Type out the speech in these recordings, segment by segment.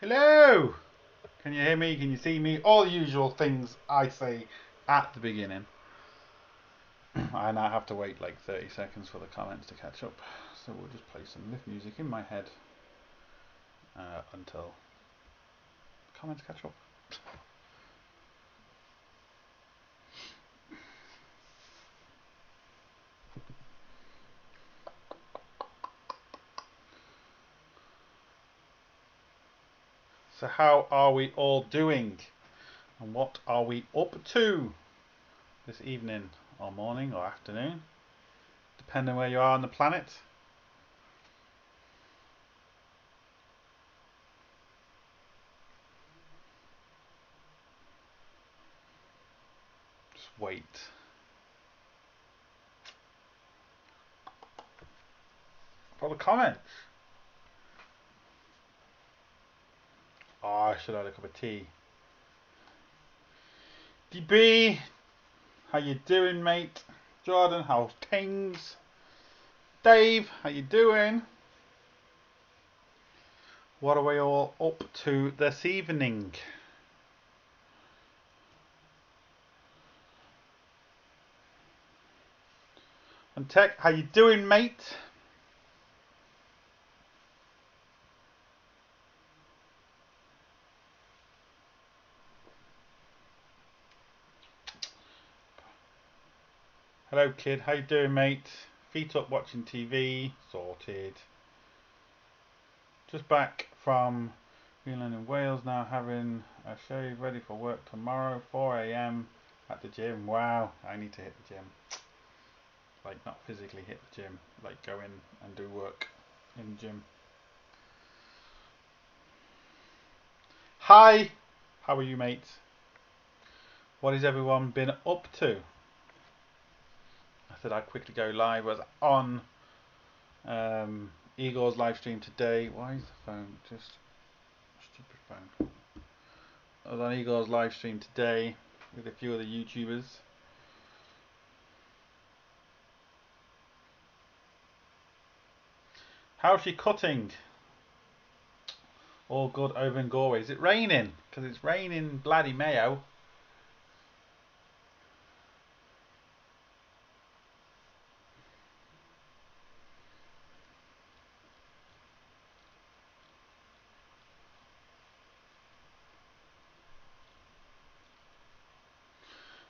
Hello! Can you hear me? Can you see me? All the usual things I say at the beginning. I now have to wait like 30 seconds for the comments to catch up. So we'll just play some lift music in my head until the comments catch up. So how are we all doing? And what are we up to this evening or morning or afternoon? Depending where you are on the planet. Just wait. For the comments. Oh, I should have had a cup of tea. DB, how you doing, mate? Jordan, how's things? Dave, how you doing? What are we all up to this evening? And Tech, how you doing, mate? Hello, kid. How you doing, mate? Feet up, watching TV. Sorted. Just back from Greenland and Wales now, having a shave, ready for work tomorrow, 4 a.m. at the gym. Wow, I need to hit the gym. Like, not physically hit the gym, like go in and do work in the gym. Hi, how are you, mate? What has everyone been up to? I said I'd quickly go live. I was on Igor's live stream today. Why is the phone just stupid phone? I was on Igor's live stream today with a few other YouTubers. How's she cutting? All good over in Galway. Is it raining? Because it's raining bloody Mayo.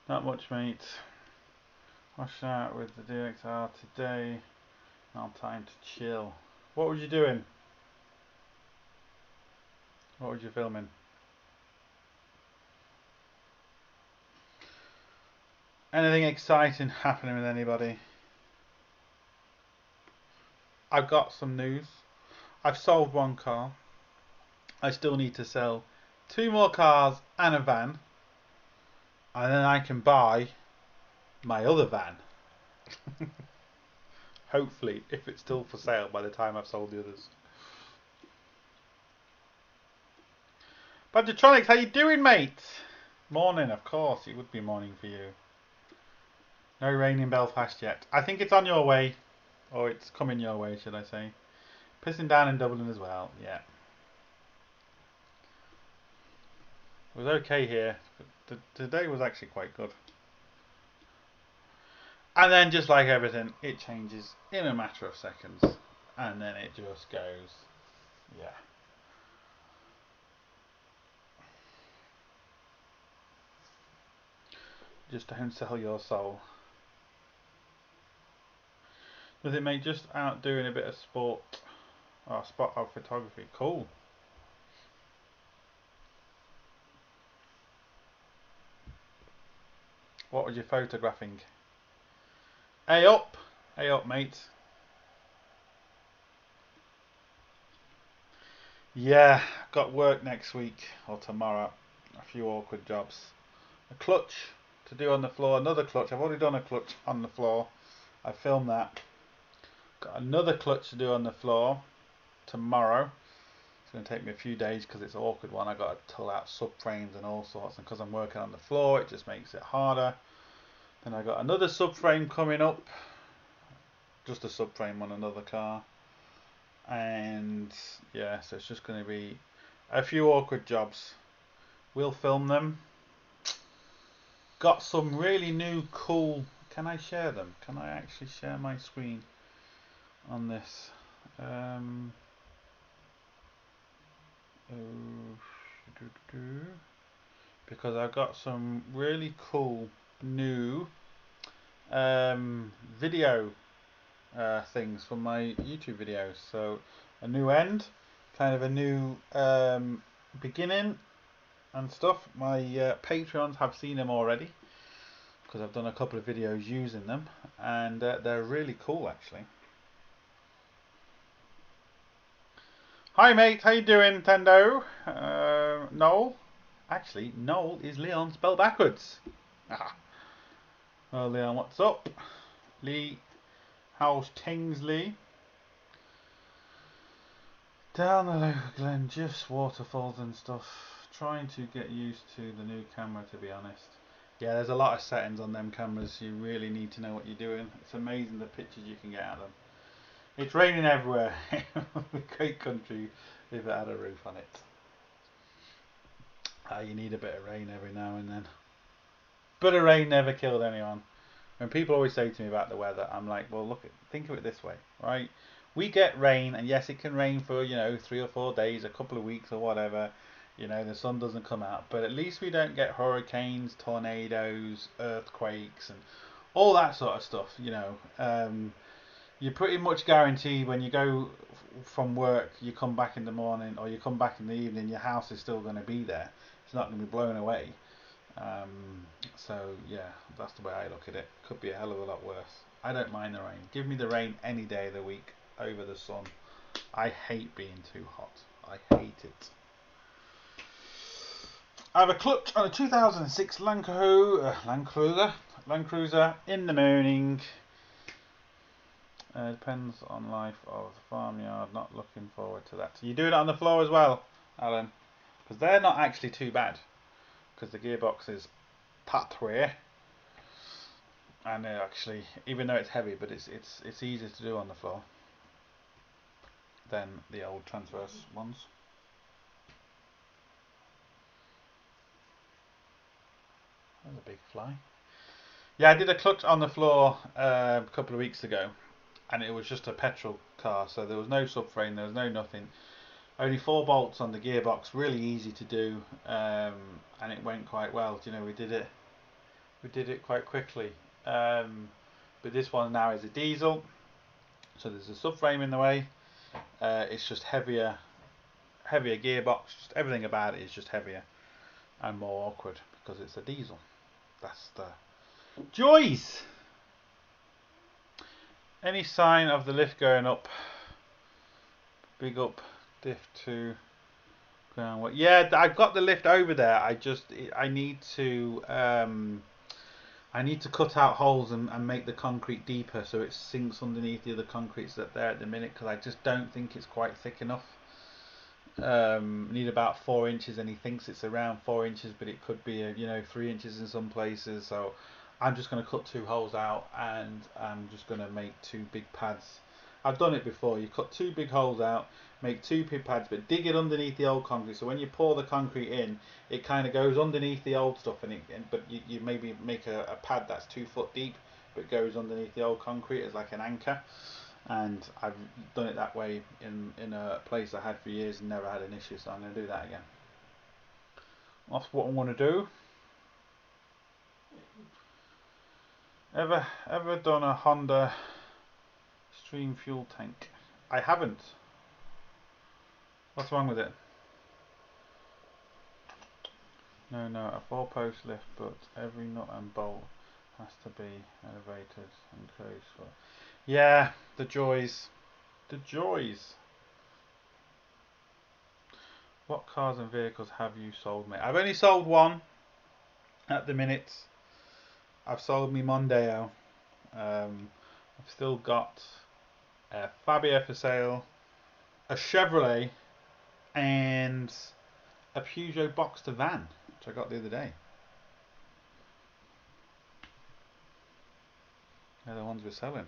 Not much, mate. Wash out with the DXR today. Now time to chill. What was you doing? What was you filming? Anything exciting happening with anybody? I've got some news. I've sold one car. I still need to sell 2 more cars and a van. And then I can buy my other van. Hopefully, if it's still for sale by the time I've sold the others. Bodgitronics, how you doing, mate? Morning, of course. It would be morning for you. No rain in Belfast yet. I think it's on your way. Or it's coming your way, should I say. Pissing down in Dublin as well, yeah. It was okay here. Today was actually quite good. And then, just like everything, it changes in a matter of seconds. And then it just goes, yeah. Just don't sell your soul. Does it make just out doing a bit of sport or spot of photography? Cool. What was you photographing? Hey up! Hey up, mate. Yeah, got work next week or tomorrow. A few awkward jobs. A clutch to do on the floor, another clutch. I've already done a clutch on the floor. I filmed that. Got another clutch to do on the floor tomorrow. It's going to take me a few days because it's an awkward one. I got to pull out subframes and all sorts, and because I'm working on the floor, it just makes it harder. Then I got another subframe coming up, just a subframe on another car, and yeah, so it's just going to be A few awkward jobs. We'll film them. Got some really new cool. Can I share them? Can I actually share my screen on this? Because I've got some really cool new video things from my YouTube videos. So a new end, kind of a new beginning and stuff. My Patreons have seen them already because I've done a couple of videos using them, and they're really cool actually. Hi mate, how you doing, Tendo? Noel? Actually, Noel is Leon spelled backwards. Ah. Well, Leon, what's up? Lee, how's things, Lee? Down the local glen, just waterfalls and stuff. Trying to get used to the new camera, to be honest. Yeah, there's a lot of settings on them cameras. You really need to know what you're doing. It's amazing the pictures you can get out of them. It's raining everywhere. Great country if it had a roof on it. You need a bit of rain every now and then. But a rain never killed anyone. When people always say to me about the weather, I'm like, well, look, think of it this way, right? We get rain, and yes, it can rain for 3 or 4 days, a couple of weeks, or whatever. The sun doesn't come out, but at least we don't get hurricanes, tornadoes, earthquakes, and all that sort of stuff. You're pretty much guaranteed when you go from work, you come back in the morning or you come back in the evening, your house is still going to be there. It's not going to be blown away. So yeah, that's the way I look at it. Could be a hell of a lot worse. I don't mind the rain. Give me the rain any day of the week over the sun. I hate being too hot. I hate it. I have a clutch on a 2006 Land Cruiser in the morning. Depends on life of the farmyard. Not looking forward to that. So you do it on the floor as well, Alan, because they're not actually too bad. Because the gearbox is pathway, and actually, even though it's heavy, but it's easier to do on the floor than the old transverse ones. There's a big fly. Yeah, I did a clutch on the floor a couple of weeks ago, and it was just a petrol car, so there was no subframe, there was no nothing. Only 4 bolts on the gearbox, really easy to do, and it went quite well. We did it quite quickly. But this one now is a diesel, so there's a subframe in the way. It's just heavier gearbox. Just everything about it is just heavier and more awkward because it's a diesel. That's the joys. Any sign of the lift going up? Big up diff to ground. Yeah, I've got the lift over there. I need to cut out holes and make the concrete deeper so it sinks underneath the other concretes that are there at the minute, because I just don't think it's quite thick enough. Need about 4 inches, and he thinks it's around 4 inches, but it could be 3 inches in some places. So I'm just going to cut 2 holes out, and I'm just going to make 2 big pads. I've done it before. You cut 2 big holes out, make 2 big pads, but dig it underneath the old concrete. So when you pour the concrete in, it kind of goes underneath the old stuff, but you maybe make a pad that's 2 foot deep, but goes underneath the old concrete as like an anchor. And I've done it that way in a place I had for years and never had an issue, so I'm going to do that again. That's what I want to do. Ever done a Honda Stream fuel tank? I haven't. What's wrong with it? No, a 4-post lift, but every nut and bolt has to be elevated and closed for. Yeah, the joys. What cars and vehicles have you sold, mate? I've only sold one at the minute. I've sold me Mondeo. I've still got a Fabia for sale, a Chevrolet, and a Peugeot Boxster van, which I got the other day. They're the ones we're selling.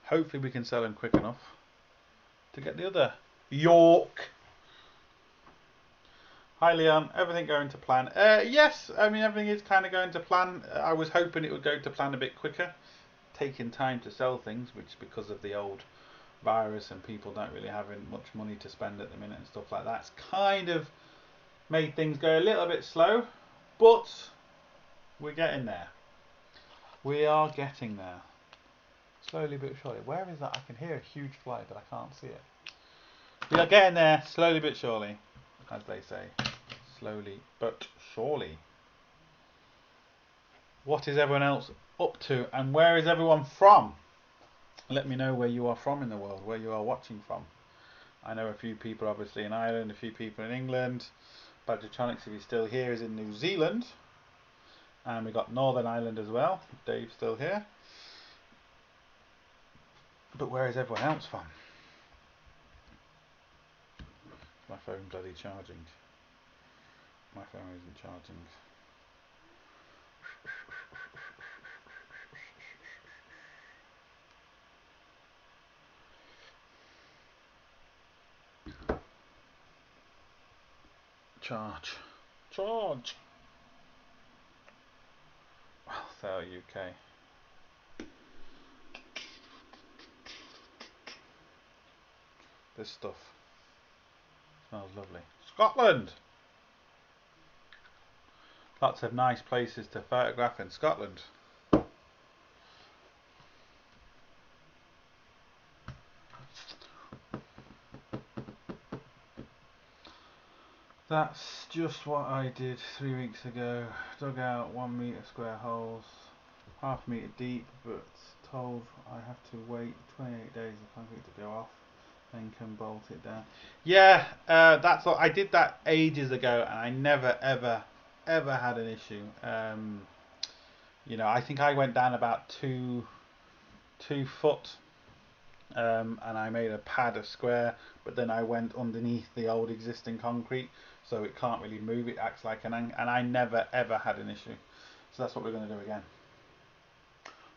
Hopefully we can sell them quick enough to get the other York. Hi Leon, everything going to plan? Yes, I mean everything is kind of going to plan. I was hoping it would go to plan a bit quicker, taking time to sell things, which because of the old virus and people don't really having much money to spend at the minute and stuff like that, it's kind of made things go a little bit slow, but we're getting there. We are getting there. Slowly but surely. Where is that? I can hear a huge fly, but I can't see it. We are getting there, slowly but surely, as they say. Slowly but surely. What is everyone else up to, and where is everyone from? Let me know where you are from in the world, where you are watching from. I know a few people obviously in Ireland, a few people in England. Bodgitonics, if he's still here, is in New Zealand. And we got Northern Ireland as well. Dave's still here. But where is everyone else from? My phone bloody charging. My phone isn't charging. Charge. Charge. Well, so UK. This stuff smells lovely. Scotland! Lots of nice places to photograph in Scotland. That's just what I did 3 weeks ago. Dug out 1 metre square holes, half metre deep, but told I have to wait 28 days for concrete to go off, then can bolt it down. Yeah, that's what I did that ages ago, and I never ever had an issue. You know, I think I went down about 2 foot. And I made a pad of square, but then I went underneath the old existing concrete, so it can't really move. It acts like an anchor, and I never ever had an issue. So that's what we're going to do again.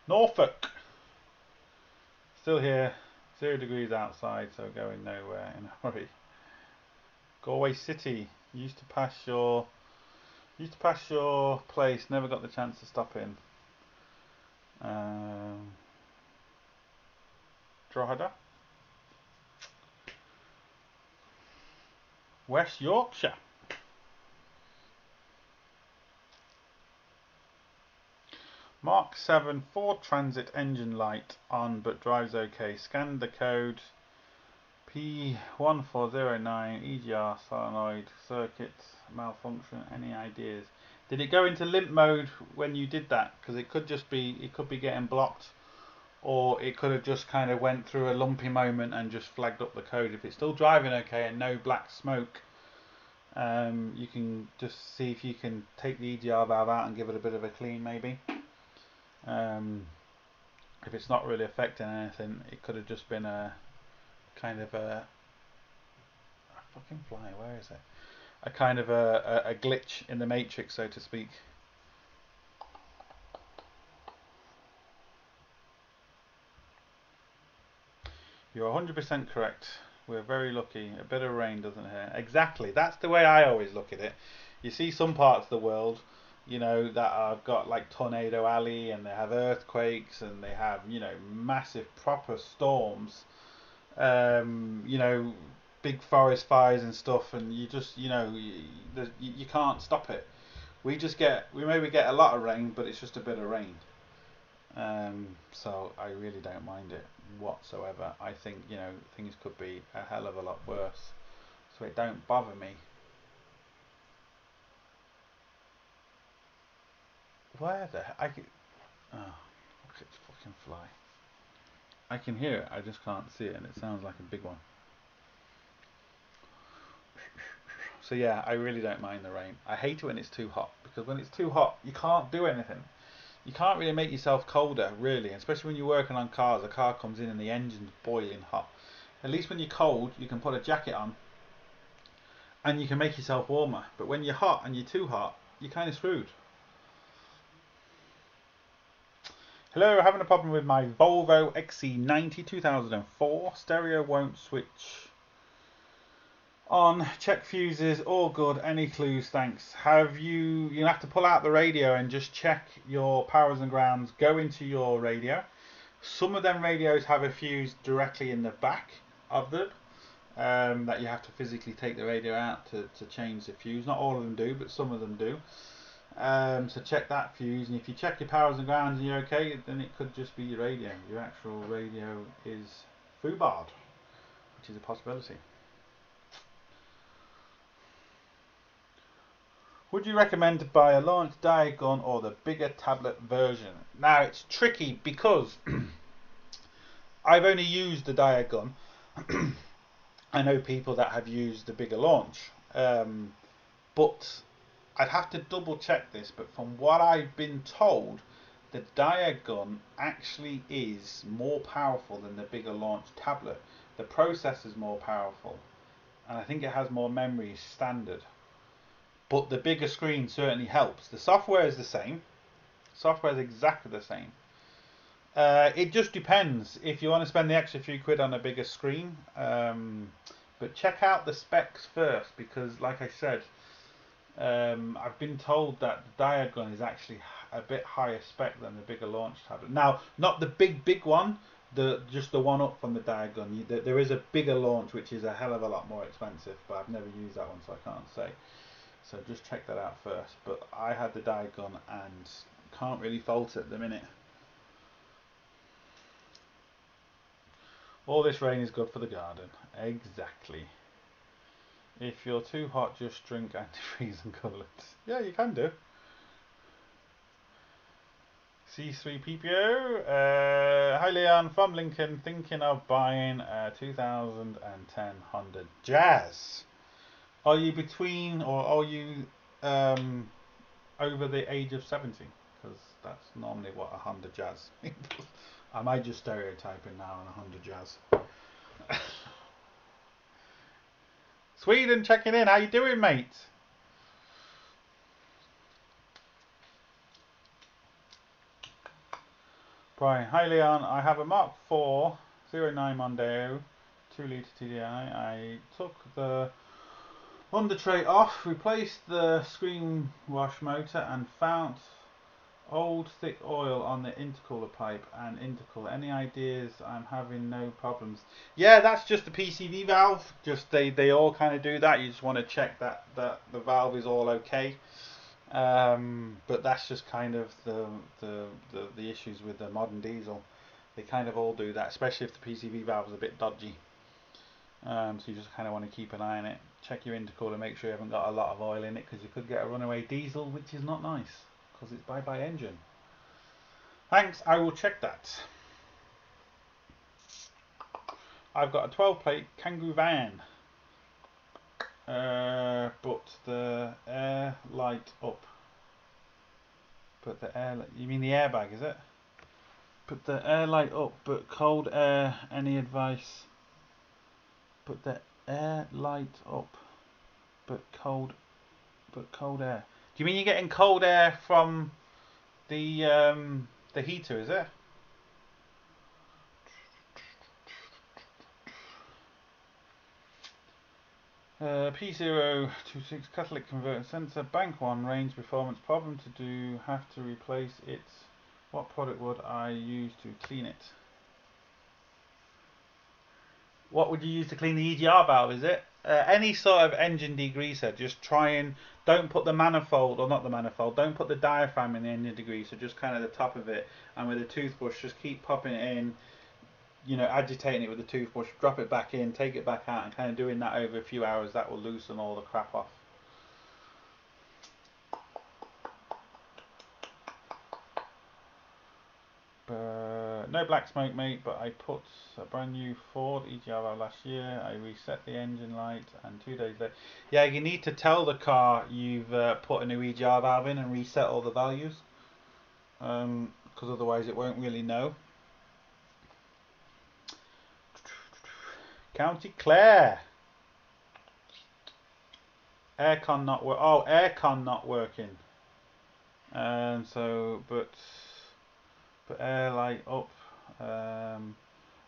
Norfolk, still here, 0 degrees outside, so going nowhere in a hurry. Galway City, used to pass your place, never got the chance to stop in. Drogheda. West Yorkshire. Mark 7 Ford Transit engine light on but drives okay. Scanned the code P1409 EGR solenoid circuit malfunction. Any ideas? Did it go into limp mode when you did that? Because it could be getting blocked, or it could have just kind of went through a lumpy moment and just flagged up the code. If it's still driving okay and no black smoke, you can just see if you can take the EGR valve out and give it a bit of a clean maybe. If it's not really affecting anything, it could have just been a kind of a fucking fly, where is it? A kind of a glitch in the matrix, so to speak. You're 100% correct. We're very lucky. A bit of rain doesn't hurt. Exactly. That's the way I always look at it. You see some parts of the world, you know, that have got like Tornado Alley, and they have earthquakes, and they have, you know, massive proper storms. You know, big forest fires and stuff, and you just, you know, you can't stop it. We maybe get a lot of rain, but it's just a bit of rain. So I really don't mind it whatsoever. I think, you know, things could be a hell of a lot worse, so it don't bother me. Where the heck? Oh, look, it's fucking fly. I can hear it, I just can't see it, and it sounds like a big one. So yeah, I really don't mind the rain. I hate it when it's too hot, because when it's too hot, you can't do anything. You can't really make yourself colder, really, especially when you're working on cars. A car comes in and the engine's boiling hot. At least when you're cold, you can put a jacket on and you can make yourself warmer. But when you're hot and you're too hot, you're kind of screwed. Hello, having a problem with my Volvo XC90 2004. Stereo won't switch On, check fuses, all good, any clues, thanks. You have to pull out the radio and just check your powers and grounds, go into your radio. Some of them radios have a fuse directly in the back of them, that you have to physically take the radio out to change the fuse. Not all of them do, but some of them do. So check that fuse, and if you check your powers and grounds and you're okay, then it could just be your radio. Your actual radio is foobarred, which is a possibility. Would you recommend to buy a launch diode gun or the bigger tablet version? Now it's tricky because I've only used the diode gun. I know people that have used the bigger launch, but I'd have to double check this, but from what I've been told, the diode gun actually is more powerful than the bigger launch tablet. The processor's more powerful, and I think it has more memory standard. But the bigger screen certainly helps. The software is the same. Software is exactly the same. It just depends if you want to spend the extra few quid on a bigger screen. But check out the specs first, because like I said, I've been told that the diode gun is actually a bit higher spec than the bigger launch tablet. Now, not the big one, just the one up from the diode gun. There is a bigger launch which is a hell of a lot more expensive, but I've never used that one, so I can't say. So just check that out first. But I had the diode gun and can't really fault it at the minute. All this rain is good for the garden. Exactly. If you're too hot, just drink antifreeze and coolants. Yeah, you can do. C3PPO. Hi Leon, from Lincoln, thinking of buying a 2010 Honda Jazz. Are you between, or are you over the age of 70? Because that's normally what a Honda Jazz means. I might just stereotyping now on a Honda Jazz. Sweden checking in. How you doing, mate? Brian, hi Leon. I have a Mark IV 09 Mondeo 2-litre TDI. I took the under tray off, replaced the screen wash motor, and found old thick oil on the intercooler pipe and intercooler. Any ideas? I'm having no problems. Yeah, that's just the PCV valve. Just they all kind of do that. You just want to check that the valve is all okay. But that's just kind of the issues with the modern diesel. They kind of all do that, especially if the PCV valve is a bit dodgy. So you just kind of want to keep an eye on it. Check your intercooler, make sure you haven't got a lot of oil in it, because you could get a runaway diesel, which is not nice, because it's bye-bye engine. Thanks, I will check that. I've got a 12-plate Kangoo van, but the air light up. But the air, you mean the airbag, is it? Put the air light up, but cold air. Any advice? Put the air light up, but cold air. Do you mean you're getting cold air from the heater? Is it? P026 catalytic converter sensor, bank 1, range performance problem to do, have to replace it. What product would I use to clean it? What would you use to clean the EGR valve, is it? Any sort of engine degreaser, just try and don't put the manifold, or not the manifold, don't put the diaphragm in the engine degreaser, just kind of the top of it, and with a toothbrush just keep popping it in, you know, agitating it with the toothbrush, drop it back in, take it back out, and kind of doing that over a few hours. That will loosen all the crap off. No black smoke, mate, but I put a brand new Ford EGR valve last year. I reset the engine light, and 2 days later. Yeah, you need to tell the car you've put a new EGR valve in and reset all the values, because otherwise it won't really know. County Clare. Aircon not work. Oh, aircon not working. So, but air light up.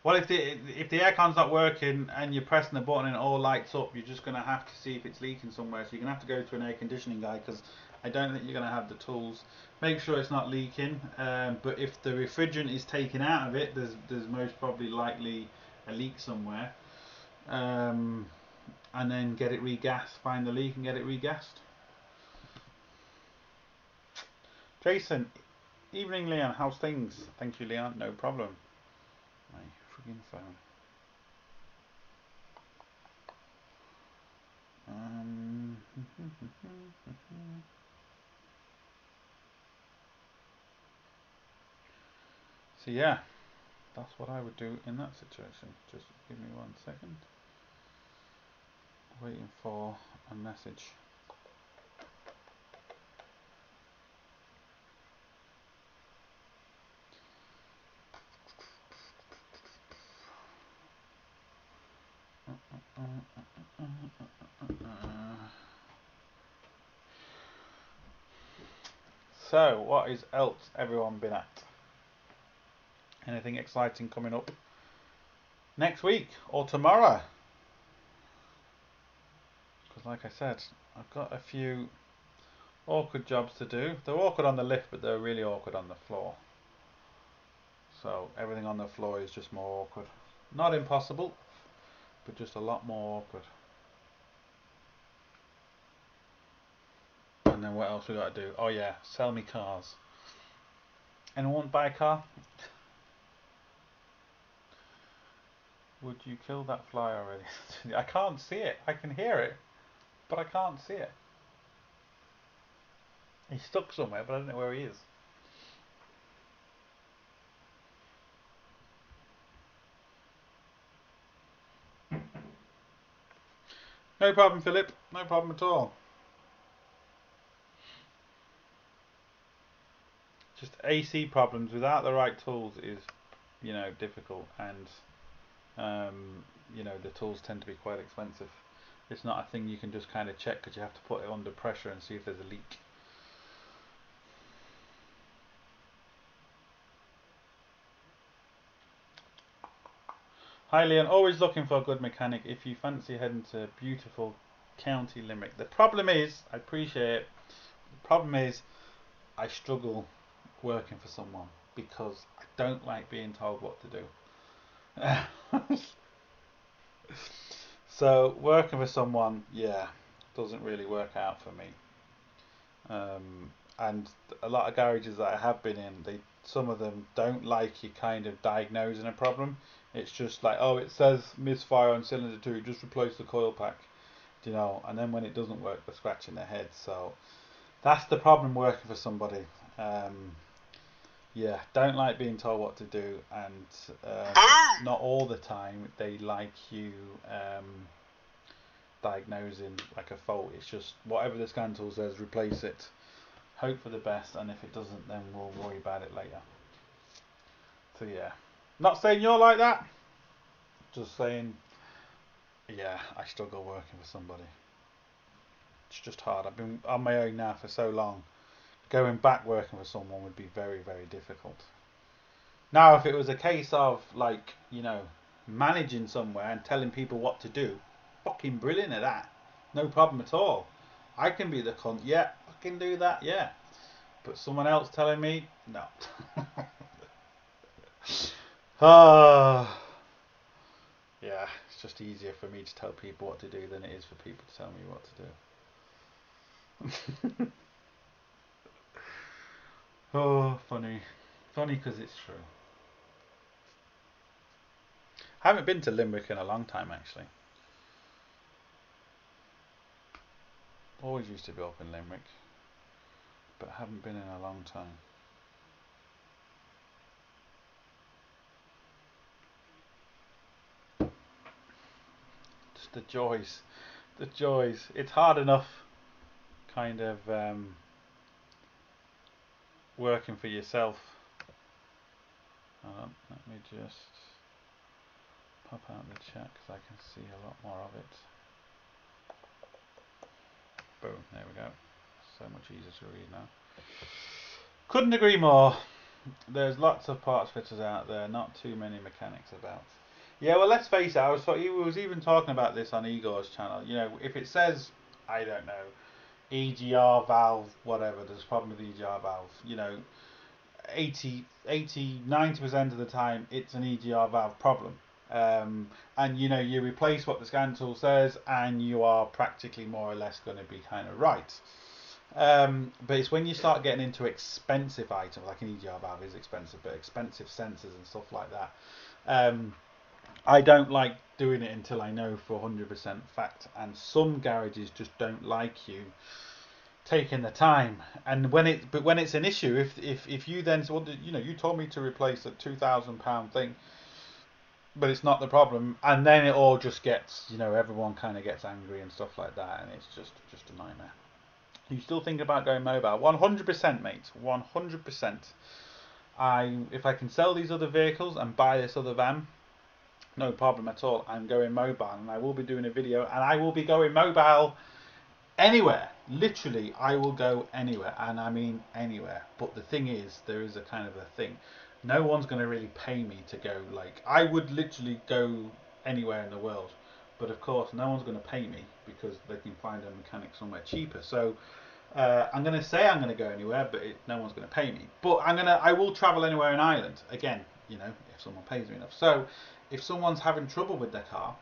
Well, if the aircon's not working and you're pressing the button and it all lights up, you're just going to have to see if it's leaking somewhere. So you're going to have to go to an air conditioning guy, because I don't think you're going to have the tools. Make sure it's not leaking. But if the refrigerant is taken out of it, there's most probably likely a leak somewhere. And then get it regassed. Find the leak and get it regassed. Jason, evening, Leon. How's things? Thank you, Leon. No problem. My friggin' phone. So yeah, that's what I would do in that situation. Just give me 1 second. Waiting for a message. So, what is else everyone been at? Anything exciting coming up next week or tomorrow? Because like I said, I've got a few awkward jobs to do. They're awkward on the lift, but they're really awkward on the floor. So everything on the floor is just more awkward. Not impossible, but just a lot more awkward. And then what else we got to do? Oh yeah, sell me cars. Anyone want to buy a car? Would you kill that fly already? I can't see it. I can hear it, but I can't see it. He's stuck somewhere, but I don't know where he is. No problem, Philip. No problem at all. Just AC problems without the right tools is, difficult, and the tools tend to be quite expensive. It's not a thing you can just kind of check, because you have to put it under pressure and see if there's a leak. Hi Leon, always looking for a good mechanic if you fancy heading to beautiful County Limerick. The problem is, I appreciate it, the problem is I struggle working for someone because I don't like being told what to do. So working for someone, doesn't really work out for me. And a lot of garages that I have been in, some of them don't like you kind of diagnosing a problem. It's just like, oh, it says misfire on cylinder 2, just replace the coil pack, and then when it doesn't work, they're scratching their heads. So that's the problem working for somebody. Don't like being told what to do, and not all the time they like you diagnosing like a fault. It's just whatever the scan tool says, replace it, hope for the best, and if it doesn't, then we'll worry about it later. So yeah, not saying you're like that, just saying, I struggle working for somebody. It's just hard. I've been on my own now for so long. Going back working for someone would be very, very difficult. Now, if it was a case of managing somewhere and telling people what to do, fucking brilliant at that. No problem at all. I can be the cunt. Yeah, I can do that. Yeah. But someone else telling me, no. Yeah, it's just easier for me to tell people what to do than it is for people to tell me what to do. Oh, funny. Funny because it's true. I haven't been to Limerick in a long time, actually. Always used to be up in Limerick, but haven't been in a long time. Just the joys. The joys. It's hard enough kind of working for yourself. Let me just pop out the chat because I can see a lot more of it. Boom, there we go. So much easier to read now. Couldn't agree more. There's lots of parts fitters out there, not too many mechanics about. Yeah, well, let's face it. He was even talking about this on Igor's channel. You know, if it says, I don't know, EGR valve, whatever, there's a problem with EGR valve. You know, 90% of the time, it's an EGR valve problem. And you know, you replace what the scan tool says, and you are practically more or less going to be kind of right. But it's when you start getting into expensive items, like an EGR valve is expensive, but expensive sensors and stuff like that. I don't like doing it until I know for 100% fact, and some garages just don't like you taking the time. And when it's an issue, if you then, well, you know, you told me to replace a £2,000 thing, but it's not the problem, and then it all just gets, you know, everyone kind of gets angry and stuff like that, and it's just a nightmare. You still think about going mobile? 100%, mate. 100%. If I can sell these other vehicles and buy this other van, no problem at all. I'm going mobile, and I will be doing a video, and I will be going mobile anywhere. Literally, I will go anywhere, and I mean anywhere. But the thing is, there is a kind of a thing. No one's going to really pay me to go. Like, I would literally go anywhere in the world, but of course, no one's going to pay me because they can find a mechanic somewhere cheaper. So I'm going to say I'm going to go anywhere, but no one's going to pay me. But I will travel anywhere in Ireland again. You know, if someone pays me enough. So if someone's having trouble with their car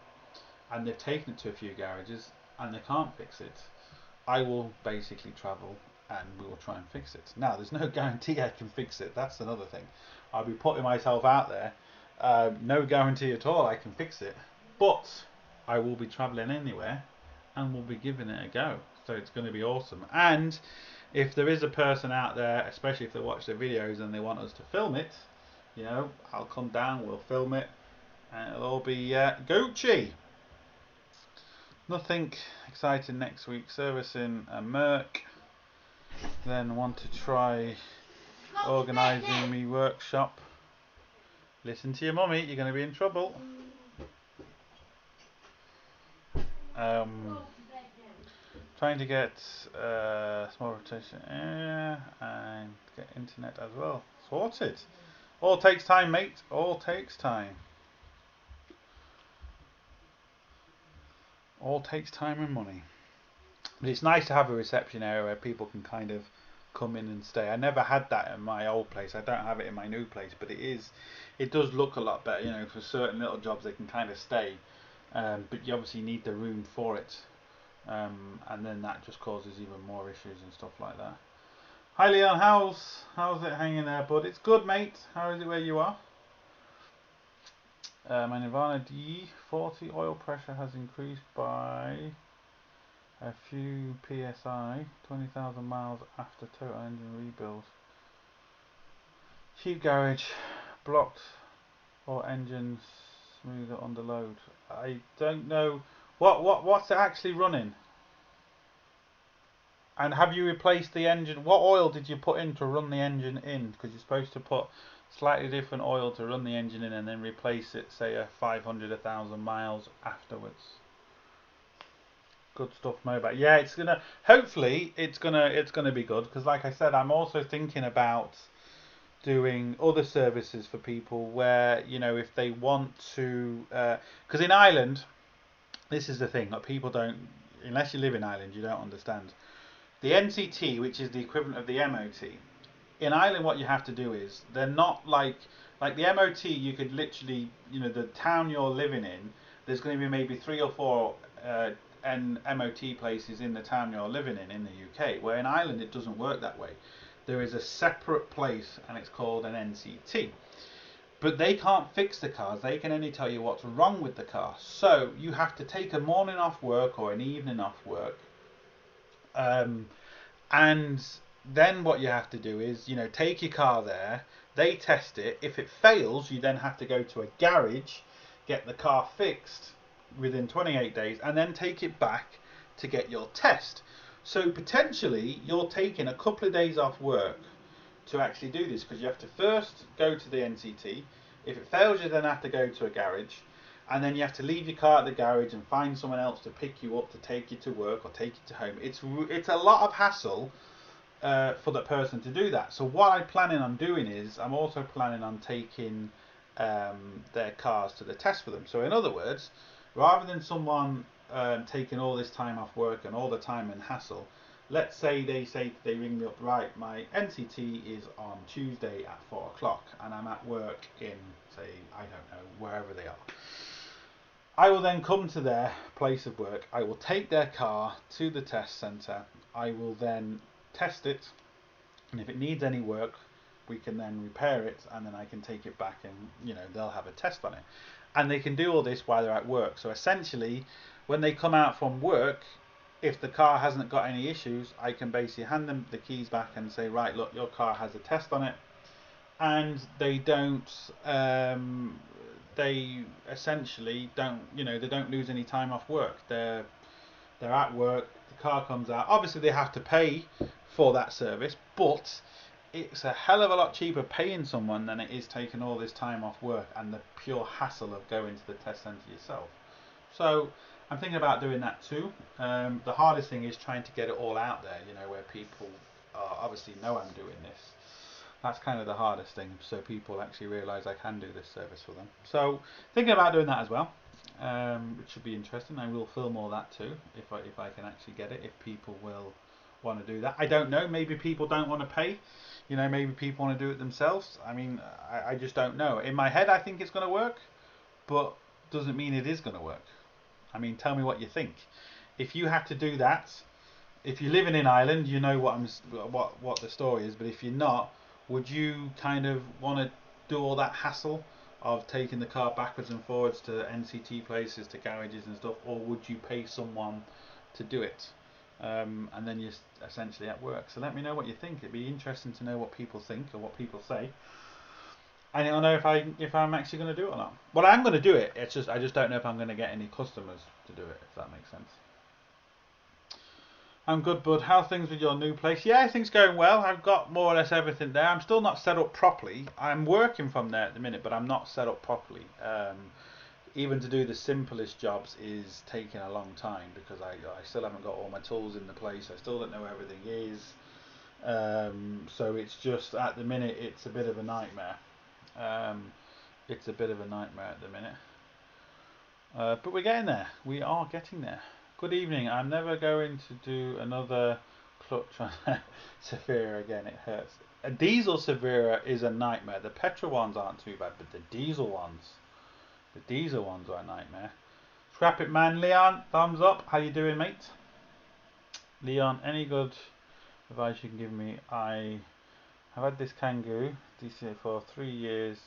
and they've taken it to a few garages and they can't fix it, I will basically travel and we will try and fix it. Now, there's no guarantee I can fix it. That's another thing. I'll be putting myself out there. No guarantee at all I can fix it. But I will be travelling anywhere and we'll be giving it a go. So it's going to be awesome. And if there is a person out there, especially if they watch the videos and they want us to film it, you know, I'll come down, we'll film it, and it'll all be Gucci. Nothing exciting next week. Servicing a Merc. Then want to try organising me workshop. Listen to your mummy, you're going to be in trouble. Trying to get small rotation area and get internet as well. Sorted. All takes time, mate. All takes time. All takes time and money. But it's nice to have a reception area where people can kind of come in and stay. I never had that in my old place. I don't have it in my new place, but it does look a lot better. You know, for certain little jobs they can kind of stay, but you obviously need the room for it, and then that just causes even more issues and stuff like that. Hi Leon, how's it hanging there, bud? It's good, mate. How is it where you are? My Nirvana D40 oil pressure has increased by a few psi, 20,000 miles after total engine rebuild. Cheap garage, blocked or engine smoother under load. I don't know what's it actually running. And have you replaced the engine? What oil did you put in to run the engine in? Because you're supposed to put slightly different oil to run the engine in and then replace it, say, 500, 1,000 miles afterwards. Good stuff, mobile. Yeah, it's gonna. Hopefully, it's gonna be good. Because, like I said, I'm also thinking about doing other services for people where, you know, if they want to. Because in Ireland, this is the thing that people don't. Unless you live in Ireland, you don't understand. The NCT, which is the equivalent of the MOT, in Ireland, what you have to do is they're not like the MOT. You could literally, you know, the town you're living in, there's going to be maybe 3 or 4 MOT places in the town you're living in the UK. Where in Ireland it doesn't work that way. There is a separate place, and it's called an NCT. But they can't fix the cars. They can only tell you what's wrong with the car. So you have to take a morning off work or an evening off work. And then what you have to do is, you know, take your car there, they test it. If it fails, you then have to go to a garage, get the car fixed within 28 days, and then take it back to get your test. So potentially, you're taking a couple of days off work to actually do this, because you have to first go to the NCT. If it fails, you then have to go to a garage, and then you have to leave your car at the garage and find someone else to pick you up to take you to work or take you to home. It's a lot of hassle for the person to do that. So what I'm planning on doing is I'm also planning on taking their cars to the test for them. So in other words, rather than someone taking all this time off work and all the time and hassle, let's say they ring me up, right, my NCT is on Tuesday at 4 o'clock and I'm at work in, say, I don't know, wherever they are. I will then come to their place of work, I will take their car to the test centre, I will then test it, and if it needs any work, we can then repair it, and then I can take it back and, they'll have a test on it. And they can do all this while they're at work. So essentially, when they come out from work, if the car hasn't got any issues, I can basically hand them the keys back and say, right, look, your car has a test on it, and they don't they essentially don't they don't lose any time off work. They're at work, the car comes out, obviously they have to pay for that service, but it's a hell of a lot cheaper paying someone than it is taking all this time off work and the pure hassle of going to the test centre yourself. So I'm thinking about doing that too. The hardest thing is trying to get it all out there, where people obviously know I'm doing this. That's kind of the hardest thing, so people actually realise I can do this service for them. So thinking about doing that as well, which should be interesting. I will film all that too, if I can actually get it, if people will want to do that. I don't know, maybe people don't want to pay, maybe people want to do it themselves. I mean, I just don't know. In my head I think it's going to work, but doesn't mean it is going to work. I mean, tell me what you think. If you had to do that, if you're living in Ireland, you know what the story is, but if you're not, would you kind of want to do all that hassle of taking the car backwards and forwards to NCT places, to garages and stuff, or would you pay someone to do it? And then you're essentially at work. So let me know what you think. It'd be interesting to know what people think or what people say. And I'll know if I'm actually going to do it or not. Well, I'm going to do it. I just don't know if I'm going to get any customers to do it, if that makes sense. I'm good, bud. How are things with your new place? Yeah, everything's going well. I've got more or less everything there. I'm still not set up properly. I'm working from there at the minute, but I'm not set up properly. Even to do the simplest jobs is taking a long time because I still haven't got all my tools in the place. I still don't know where everything is. So it's just, at the minute, it's a bit of a nightmare. It's a bit of a nightmare at the minute. But we're getting there. We are getting there. Good evening. I'm never going to do another clutch on Severa again. It hurts. A diesel Severa is a nightmare. The petrol ones aren't too bad, but the diesel ones are a nightmare. Scrap it, man. Leon, thumbs up. How you doing, mate? Leon, any good advice you can give me? I have had this Kangoo DC for 3 years.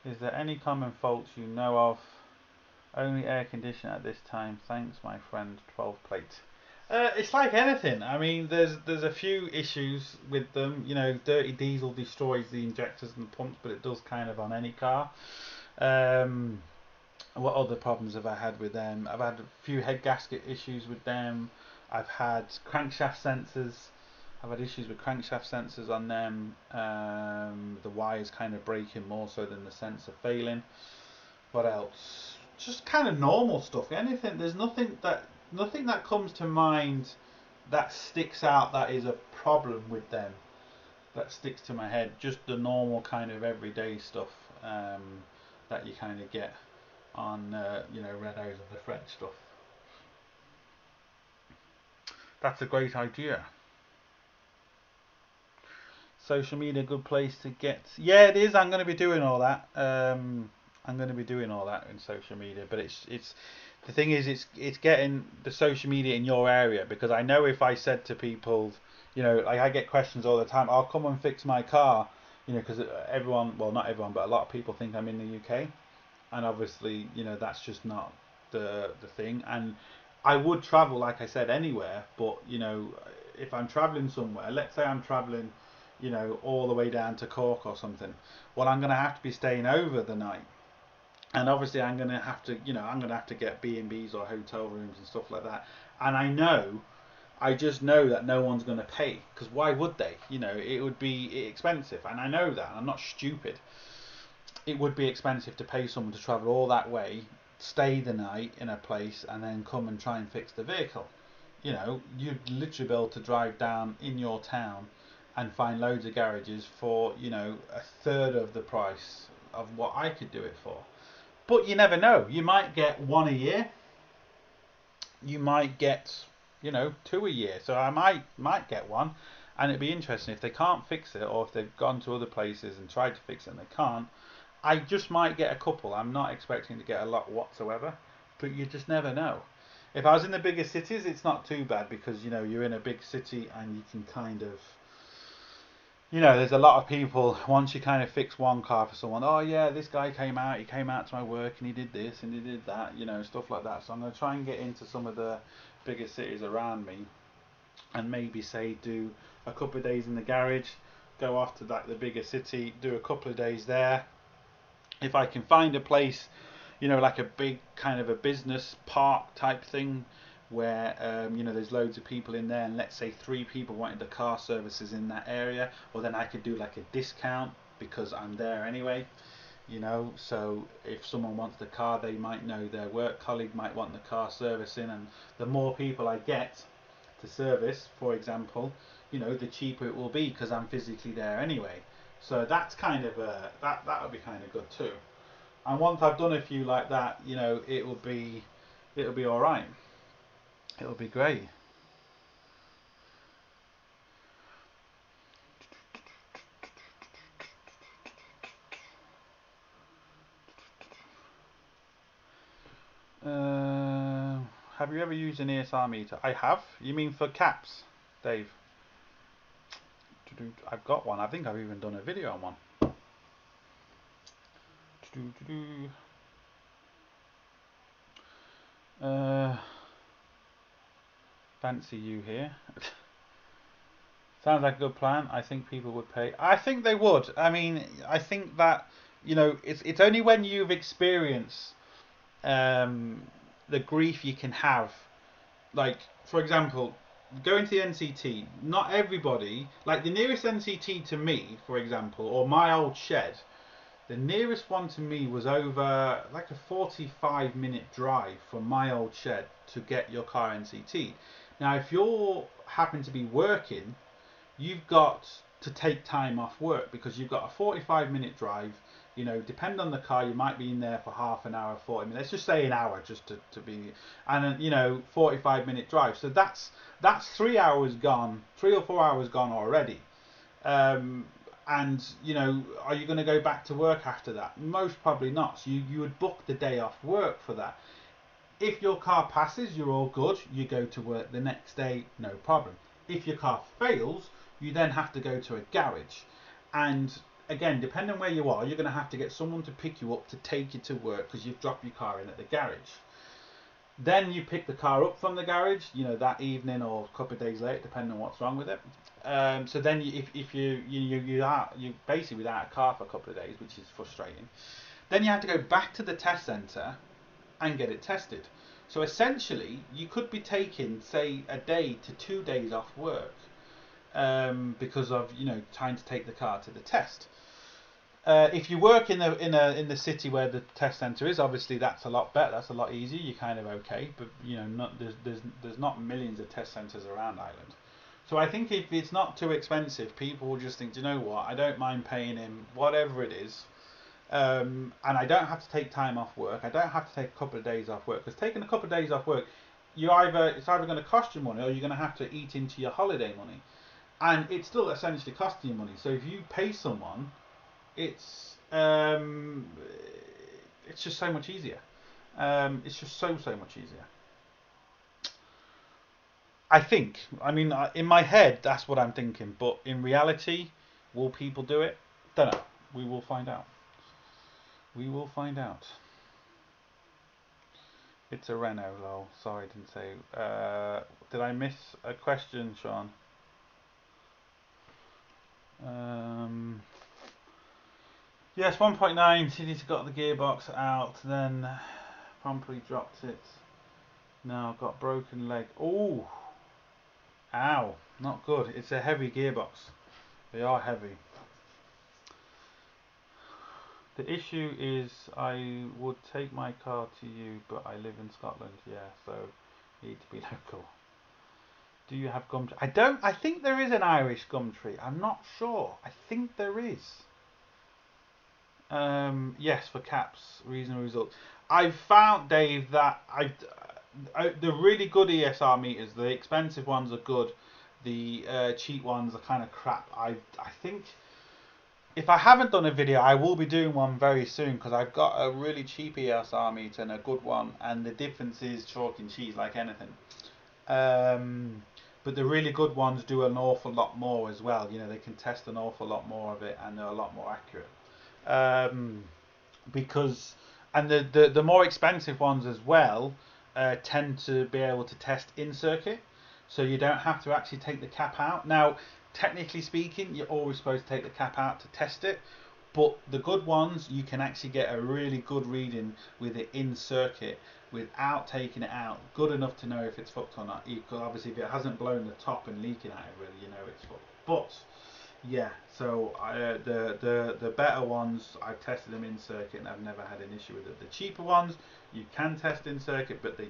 Is there any common faults you know of? Only air conditioner at this time. Thanks, my friend. 12 plate. It's like anything. I mean, there's a few issues with them. Dirty diesel destroys the injectors and pumps, but it does kind of on any car. What other problems have I had with them? I've had a few head gasket issues with them. I've had crankshaft sensors. I've had issues with crankshaft sensors on them. The wires kind of breaking more so than the sensor failing. What else? Just kind of normal stuff. Anything. There's nothing that comes to mind that sticks out that is a problem with them, that sticks to my head. Just the normal kind of everyday stuff that you kind of get on Renaults and the French stuff. That's a great idea. Social media, good place to get. Yeah, it is. I'm going to be doing all that. I'm going to be doing all that in social media, but it's the thing is it's getting the social media in your area, because I know if I said to people, like I get questions all the time, I'll come and fix my car, because everyone, well not everyone, but a lot of people think I'm in the UK, and obviously that's just not the thing. And I would travel, like I said, anywhere, but if I'm traveling somewhere, let's say I'm traveling all the way down to Cork or something, well, I'm going to have to be staying over the night. And obviously I'm going to have to get B&Bs or hotel rooms and stuff like that. And I just know that no one's going to pay, because why would they? It would be expensive, and I know that. I'm not stupid. It would be expensive to pay someone to travel all that way, stay the night in a place, and then come and try and fix the vehicle. You'd literally be able to drive down in your town and find loads of garages for, you know, a third of the price of what I could do it for. But you never know. You might get one a year. You might get, you know, two a year. So I might get one, and it'd be interesting if they can't fix it, or if they've gone to other places and tried to fix it and they can't. I just might get a couple. I'm not expecting to get a lot whatsoever, but you just never know. If I was in the bigger cities, it's not too bad because, you know, you're in a big city and you can kind of, you know, there's a lot of people, once you kind of fix one car for someone, oh yeah, this guy he came out to my work and he did this and he did that, you know, stuff like that. So I'm going to try and get into some of the bigger cities around me and maybe say do a couple of days in the garage, go off to like the bigger city, do a couple of days there. If I can find a place, you know, like a big kind of a business park type thing where you know, there's loads of people in there, and let's say 3 people wanted the car services in that area, well then I could do like a discount because I'm there anyway, you know. So if someone wants the car, they might know their work colleague might want the car servicing, and the more people I get to service, for example, you know, the cheaper it will be because I'm physically there anyway. So that's kind of that would be kind of good too. And once I've done a few like that, you know, it'll be all right. It'll be great. Uh, have you ever used an ESR meter? I have. You mean for caps, Dave? I've got one. I think I've even done a video on one. Uh, fancy you here. Sounds like a good plan. I think people would pay. I think they would. I mean, I think that, you know, it's only when you've experienced the grief you can have. Like, for example, going to the NCT, not everybody, like the nearest NCT to me, for example, or my old shed, the nearest one to me was over like a 45-minute drive from my old shed to get your car NCT. Now, if you're happen to be working, you've got to take time off work because you've got a 45-minute drive. You know, depend on the car, you might be in there for half an hour, 40 minutes. Let's just say an hour, just to be, and you know, 45-minute drive. So that's 3 hours gone, 3 or 4 hours gone already. And you know, are you going to go back to work after that? Most probably not. So you would book the day off work for that. If your car passes, you're all good. You go to work the next day, no problem. If your car fails, you then have to go to a garage, and again, depending on where you are, you're going to have to get someone to pick you up to take you to work because you've dropped your car in at the garage. Then you pick the car up from the garage, you know, that evening or a couple of days later, depending on what's wrong with it. So then, if you basically without a car for a couple of days, which is frustrating. Then you have to go back to the test centre and get it tested. So essentially, you could be taking, say, a day to 2 days off work because of, you know, trying to take the car to the test. If you work in the city where the test centre is, obviously that's a lot better. That's a lot easier. You're kind of okay, but you know, there's not millions of test centres around Ireland. So I think if it's not too expensive, people will just think, do you know what? I don't mind paying him whatever it is, and I don't have to take time off work. I don't have to take a couple of days off work, because taking a couple of days off work, it's either going to cost you money or you're going to have to eat into your holiday money, and it's still essentially costing you money. So if you pay someone, it's just so much easier. It's just so much easier. I think. I mean, in my head, that's what I'm thinking. But in reality, will people do it? Don't know. We will find out. We will find out. It's a Renault, lol. Sorry, I didn't say. Did I miss a question, Sean? Yes, 1.9. City's got the gearbox out, then promptly dropped it. Now got broken leg. Oh, ow! Not good. It's a heavy gearbox. They are heavy. The issue is I would take my car to you, but I live in Scotland. Yeah, so need to be local. Do you have Gumtree? I don't. I think there is an Irish Gumtree. I'm not sure. I think there is. Yes, for caps, reasonable result. I've found, Dave, that the really good ESR meters, the expensive ones are good. The cheap ones are kind of crap. I think if I haven't done a video, I will be doing one very soon because I've got a really cheap ESR meter and a good one, and the difference is chalk and cheese, like anything. But the really good ones do an awful lot more as well. You know, they can test an awful lot more of it, and they're a lot more accurate. Because and the more expensive ones as well tend to be able to test in circuit, so you don't have to actually take the cap out. Now, technically speaking, you're always supposed to take the cap out to test it, but the good ones you can actually get a really good reading with it in circuit without taking it out, good enough to know if it's fucked or not. Because obviously if it hasn't blown the top and leaking out everywhere, you know it's fucked. But yeah, so the better ones, I've tested them in circuit and I've never had an issue with it. The cheaper ones you can test in circuit, but they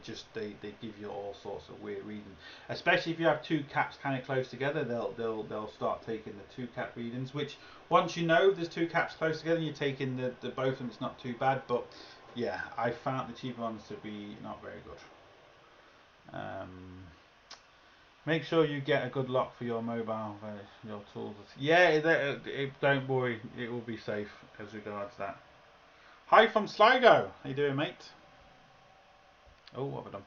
give you all sorts of weird readings. Especially if you have two caps kind of close together, they'll start taking the two cap readings. Which once you know there's two caps close together, and you're taking the both of them, it's not too bad. But yeah, I found the cheaper ones to be not very good. Make sure you get a good lock for your mobile, your tools. Yeah, don't worry, it will be safe as regards that. Hi from Sligo. How you doing, mate? Oh, what have I done?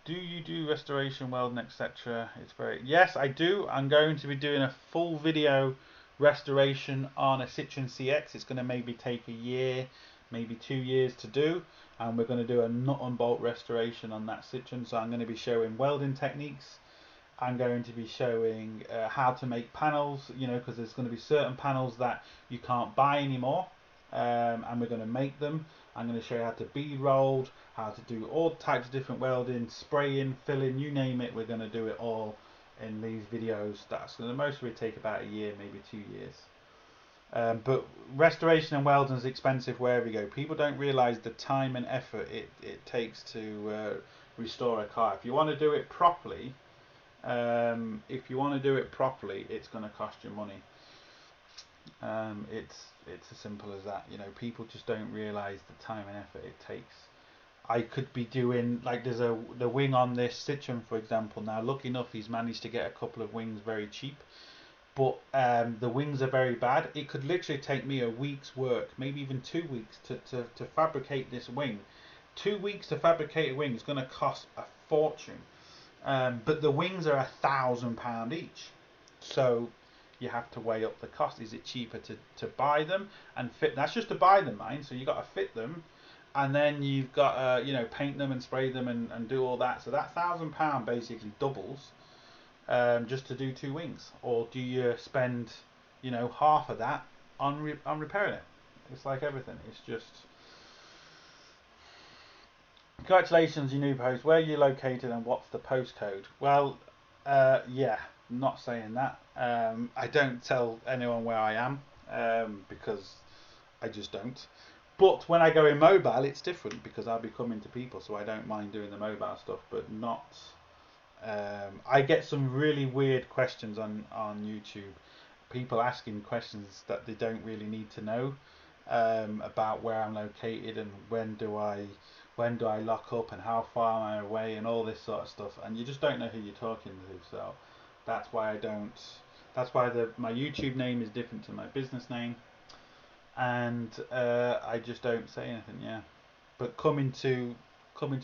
Do you do restoration, welding, etc.? It's very yes, I do. I'm going to be doing a full video restoration on a Citroen CX. It's going to maybe take a year, maybe 2 years to do, and we're going to do a nut and bolt restoration on that Citroen. So I'm going to be showing welding techniques. I'm going to be showing how to make panels, you know, because there's going to be certain panels that you can't buy anymore, and we're going to make them. I'm going to show you how to bead rolled, how to do all types of different welding, spraying, filling, you name it. We're going to do it all in these videos. That's going to mostly take about a year, maybe 2 years. But restoration and welding is expensive wherever you go. People don't realise the time and effort it takes to restore a car. If you want to do it properly, it's going to cost you money. It's as simple as that. You know, people just don't realise the time and effort it takes. I could be doing like there's the wing on this Citroen, for example. Now, lucky enough, he's managed to get a couple of wings very cheap, but the wings are very bad. It could literally take me a week's work, maybe even 2 weeks to fabricate this wing. 2 weeks to fabricate a wing is going to cost a fortune. But the wings are £1,000 each, so you have to weigh up the cost. Is it cheaper to buy them and fit? That's just to buy them, mind. So you got to fit them, and then you've got to paint them and spray them and do all that. So that £1,000 basically doubles just to do 2 wings. Or do you spend half of that on repairing it? It's like everything. It's just. Congratulations, your new post. Where are you located and what's the postcode? Well, yeah, not saying that. I don't tell anyone where I am because I just don't. But when I go in mobile, it's different because I'll be coming to people, so I don't mind doing the mobile stuff, but not. I get some really weird questions on YouTube. People asking questions that they don't really need to know about where I'm located and when do I lock up and how far am I away and all this sort of stuff, and you just don't know who you're talking to. So that's why I don't. That's why my YouTube name is different to my business name, and I just don't say anything. Yeah, but coming to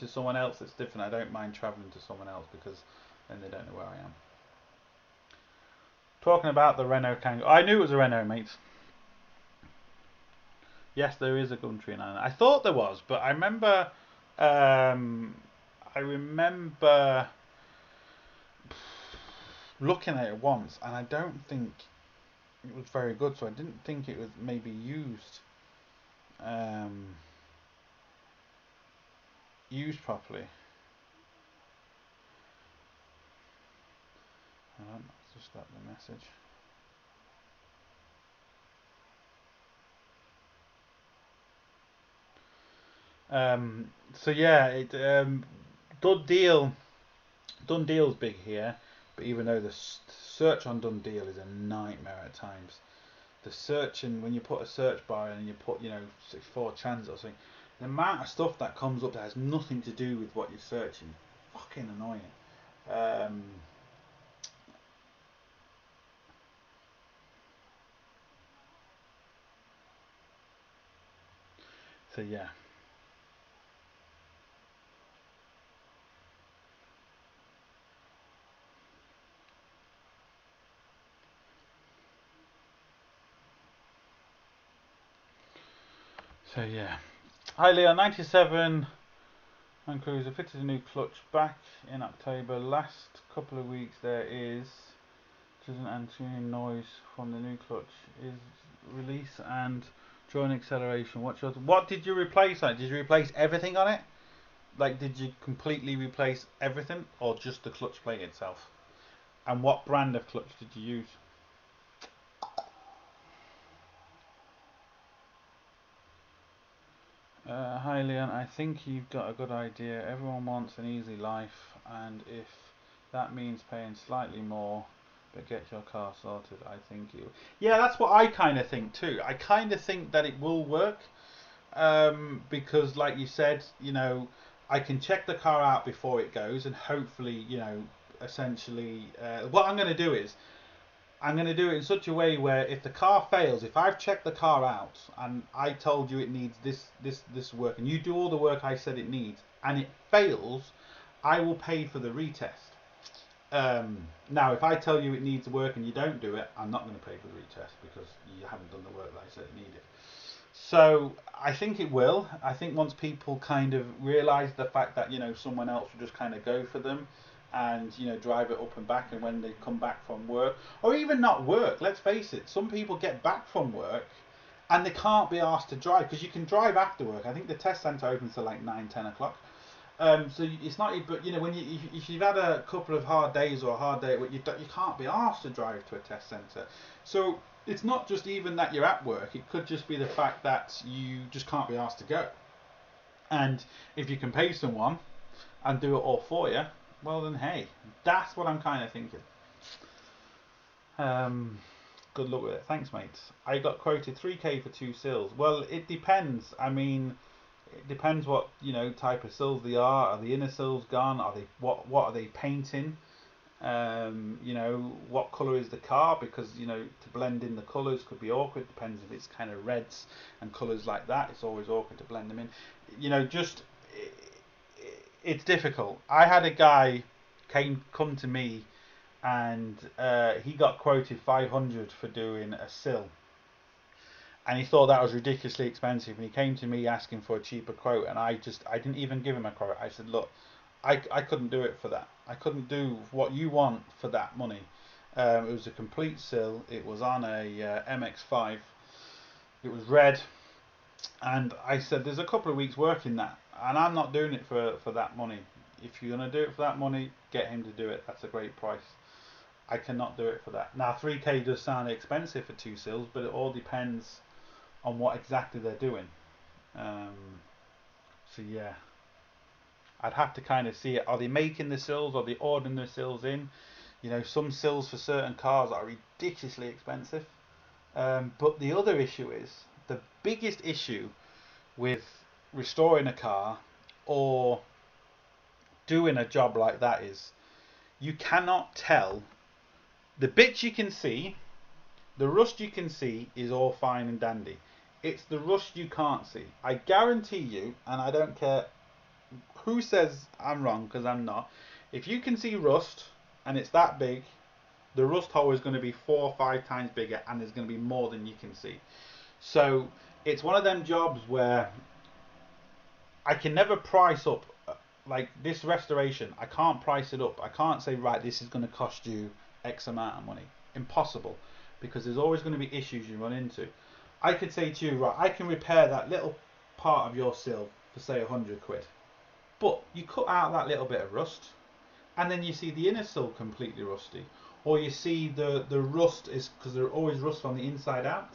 someone else that's different, I don't mind travelling to someone else because then they don't know where I am. Talking about the Renault Kangoo, I knew it was a Renault, mate. Yes, there is a Gumtree in Ireland. I thought there was, but I remember looking at it once, and I don't think it was very good. So I didn't think it was maybe used properly. Let's just start the message. So yeah, it done deal's big here. But even though the search on Done Deal is a nightmare at times, the search, and when you put a search bar in and you put 4 chans or something, the amount of stuff that comes up that has nothing to do with what you're searching, fucking annoying. So yeah. So yeah. Hi Leon, 97 Land Cruiser fitted a new clutch back in October. Last couple of weeks there is doesn't answering noise from the new clutch is release and joint acceleration. What did you replace on it? Did you replace everything on it? Like, did you completely replace everything or just the clutch plate itself? And what brand of clutch did you use? Hi Leon, I think you've got a good idea. Everyone wants an easy life, and if that means paying slightly more but get your car sorted, I think you. Yeah, that's what I kind of think too. I kind of think that it will work, because, like you said, I can check the car out before it goes, and hopefully, essentially, what I'm going to do is I'm going to do it in such a way where if the car fails, if I've checked the car out and I told you it needs this work, and you do all the work I said it needs, and it fails, I will pay for the retest. Now, if I tell you it needs work and you don't do it, I'm not going to pay for the retest because you haven't done the work that I said it needed. So I think it will. I think once people kind of realise the fact that someone else will just kind of go for them, and drive it up and back, and when they come back from work, or even not work, let's face it, some people get back from work and they can't be asked to drive, because you can drive after work. I think the test centre opens till like 9-10 o'clock. So it's not, but when if you've had a couple of hard days or a hard day at work, you can't be asked to drive to a test centre. So it's not just even that you're at work, it could just be the fact that you just can't be asked to go. And if you can pay someone and do it all for you, well then hey, that's what I'm kind of thinking. Good luck with it. Thanks, mates. I got quoted 3k for 2 sills. Well, it depends. I mean, it depends what type of sills they are. Are the inner sills gone? Are they what are they painting? What colour is the car? Because to blend in the colours could be awkward. Depends if it's kind of reds and colours like that. It's always awkward to blend them in. It's difficult. I had a guy come to me, and he got quoted 500 for doing a sill, and he thought that was ridiculously expensive, and he came to me asking for a cheaper quote, and I didn't even give him a quote. I said, look, I couldn't do it for that. I couldn't do what you want for that money. It was a complete sill. It was on a MX-5. It was red, and I said, there's a couple of weeks work in that, and I'm not doing it for that money. If you're going to do it for that money, get him to do it. That's a great price. I cannot do it for that. Now, 3k does sound expensive for 2 sills, but it all depends on what exactly they're doing. So yeah, I'd have to kind of see it. Are they making the sills? Are they ordering the sills in? Some sills for certain cars are ridiculously expensive. But the other issue is, the biggest issue with restoring a car or doing a job like that is you cannot tell. The bits you can see, the rust you can see is all fine and dandy. It's the rust you can't see. I guarantee you, and I don't care who says I'm wrong, because I'm not, if you can see rust and it's that big, the rust hole is going to be 4 or 5 times bigger, and there's going to be more than you can see. So it's one of them jobs where I can never price up, like this restoration. I can't price it up. I can't say, right, this is going to cost you X amount of money. Impossible, because there's always going to be issues you run into. I could say to you, right, I can repair that little part of your sill for say 100 quid, but you cut out that little bit of rust, and then you see the inner sill completely rusty, or you see the rust is, because there are always rust on the inside out,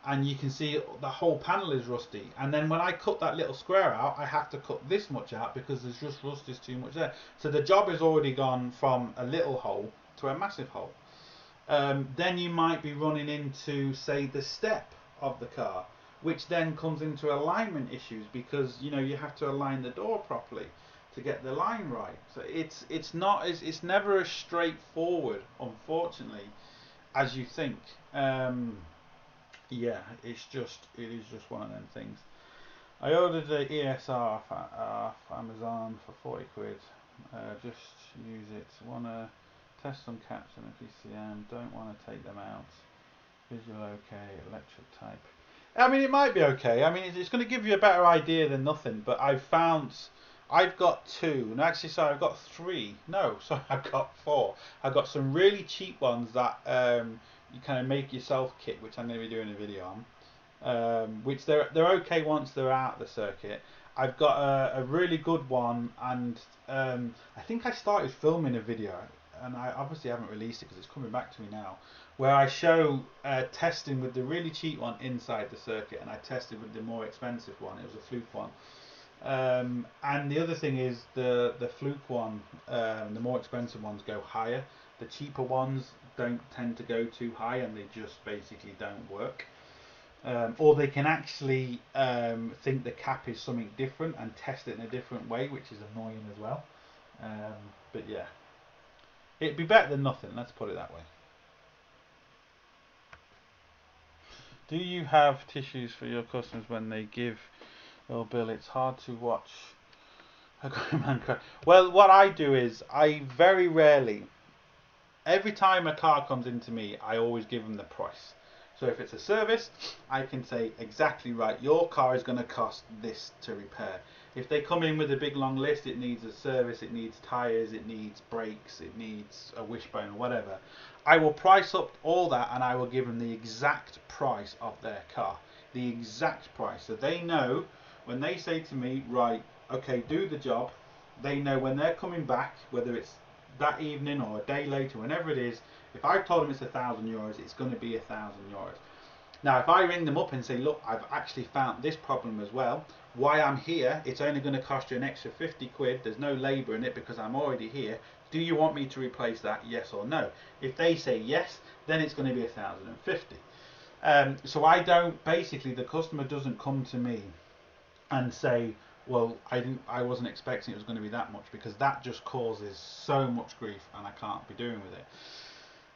and you can see the whole panel is rusty, and then when I cut that little square out, I have to cut this much out because there's just rust is too much there. So the job has already gone from a little hole to a massive hole. Then you might be running into, say, the step of the car, which then comes into alignment issues because you have to align the door properly to get the line right. So it's never as straightforward, unfortunately, as you think. Yeah, it is just one of them things. I ordered the ESR off Amazon for 40 quid. Just use it. Want to test some caps and a PCM. Don't want to take them out. Visual okay. Electric type. I mean, it might be okay. I mean, it's going to give you a better idea than nothing. But I've got two. And actually, sorry, I've got three. No, sorry, I've got four. I've got some really cheap ones that you kind of make yourself kit, which I'm going to be doing a video on. Which they're okay once they're out of the circuit. I've got a really good one, and I think I started filming a video, and I obviously haven't released it because it's coming back to me now, where I show testing with the really cheap one inside the circuit, and I tested with the more expensive one. It was a Fluke one. And the other thing is the Fluke one, the more expensive ones go higher. The cheaper ones don't tend to go too high, and they just basically don't work. Or they can actually think the cap is something different and test it in a different way, which is annoying as well. But yeah, it'd be better than nothing, let's put it that way. Do you have tissues for your customers when they give your bill? It's hard to watch a grown man cry. Well, what I do is I very rarely, every time a car comes into me, I always give them the price. So if it's a service, I can say exactly right, your car is going to cost this to repair. If they come in with a big long list, it needs a service, it needs tyres, it needs brakes, it needs a wishbone or whatever, I will price up all that and I will give them the exact price of their car. The exact price. So they know when they say to me, right, okay, do the job, they know when they're coming back, whether it's that evening or a day later, whenever it is, if I've told them it's €1,000, it's going to be €1,000. Now, if I ring them up and say, look, I've actually found this problem as well, why I'm here, it's only going to cost you an extra 50 quid, there's no labour in it because I'm already here, do you want me to replace that, yes or no? If they say yes, then it's going to be 1,050. So I don't, basically the customer doesn't come to me and say, well, I wasn't expecting it was going to be that much, because that just causes so much grief and I can't be doing with it.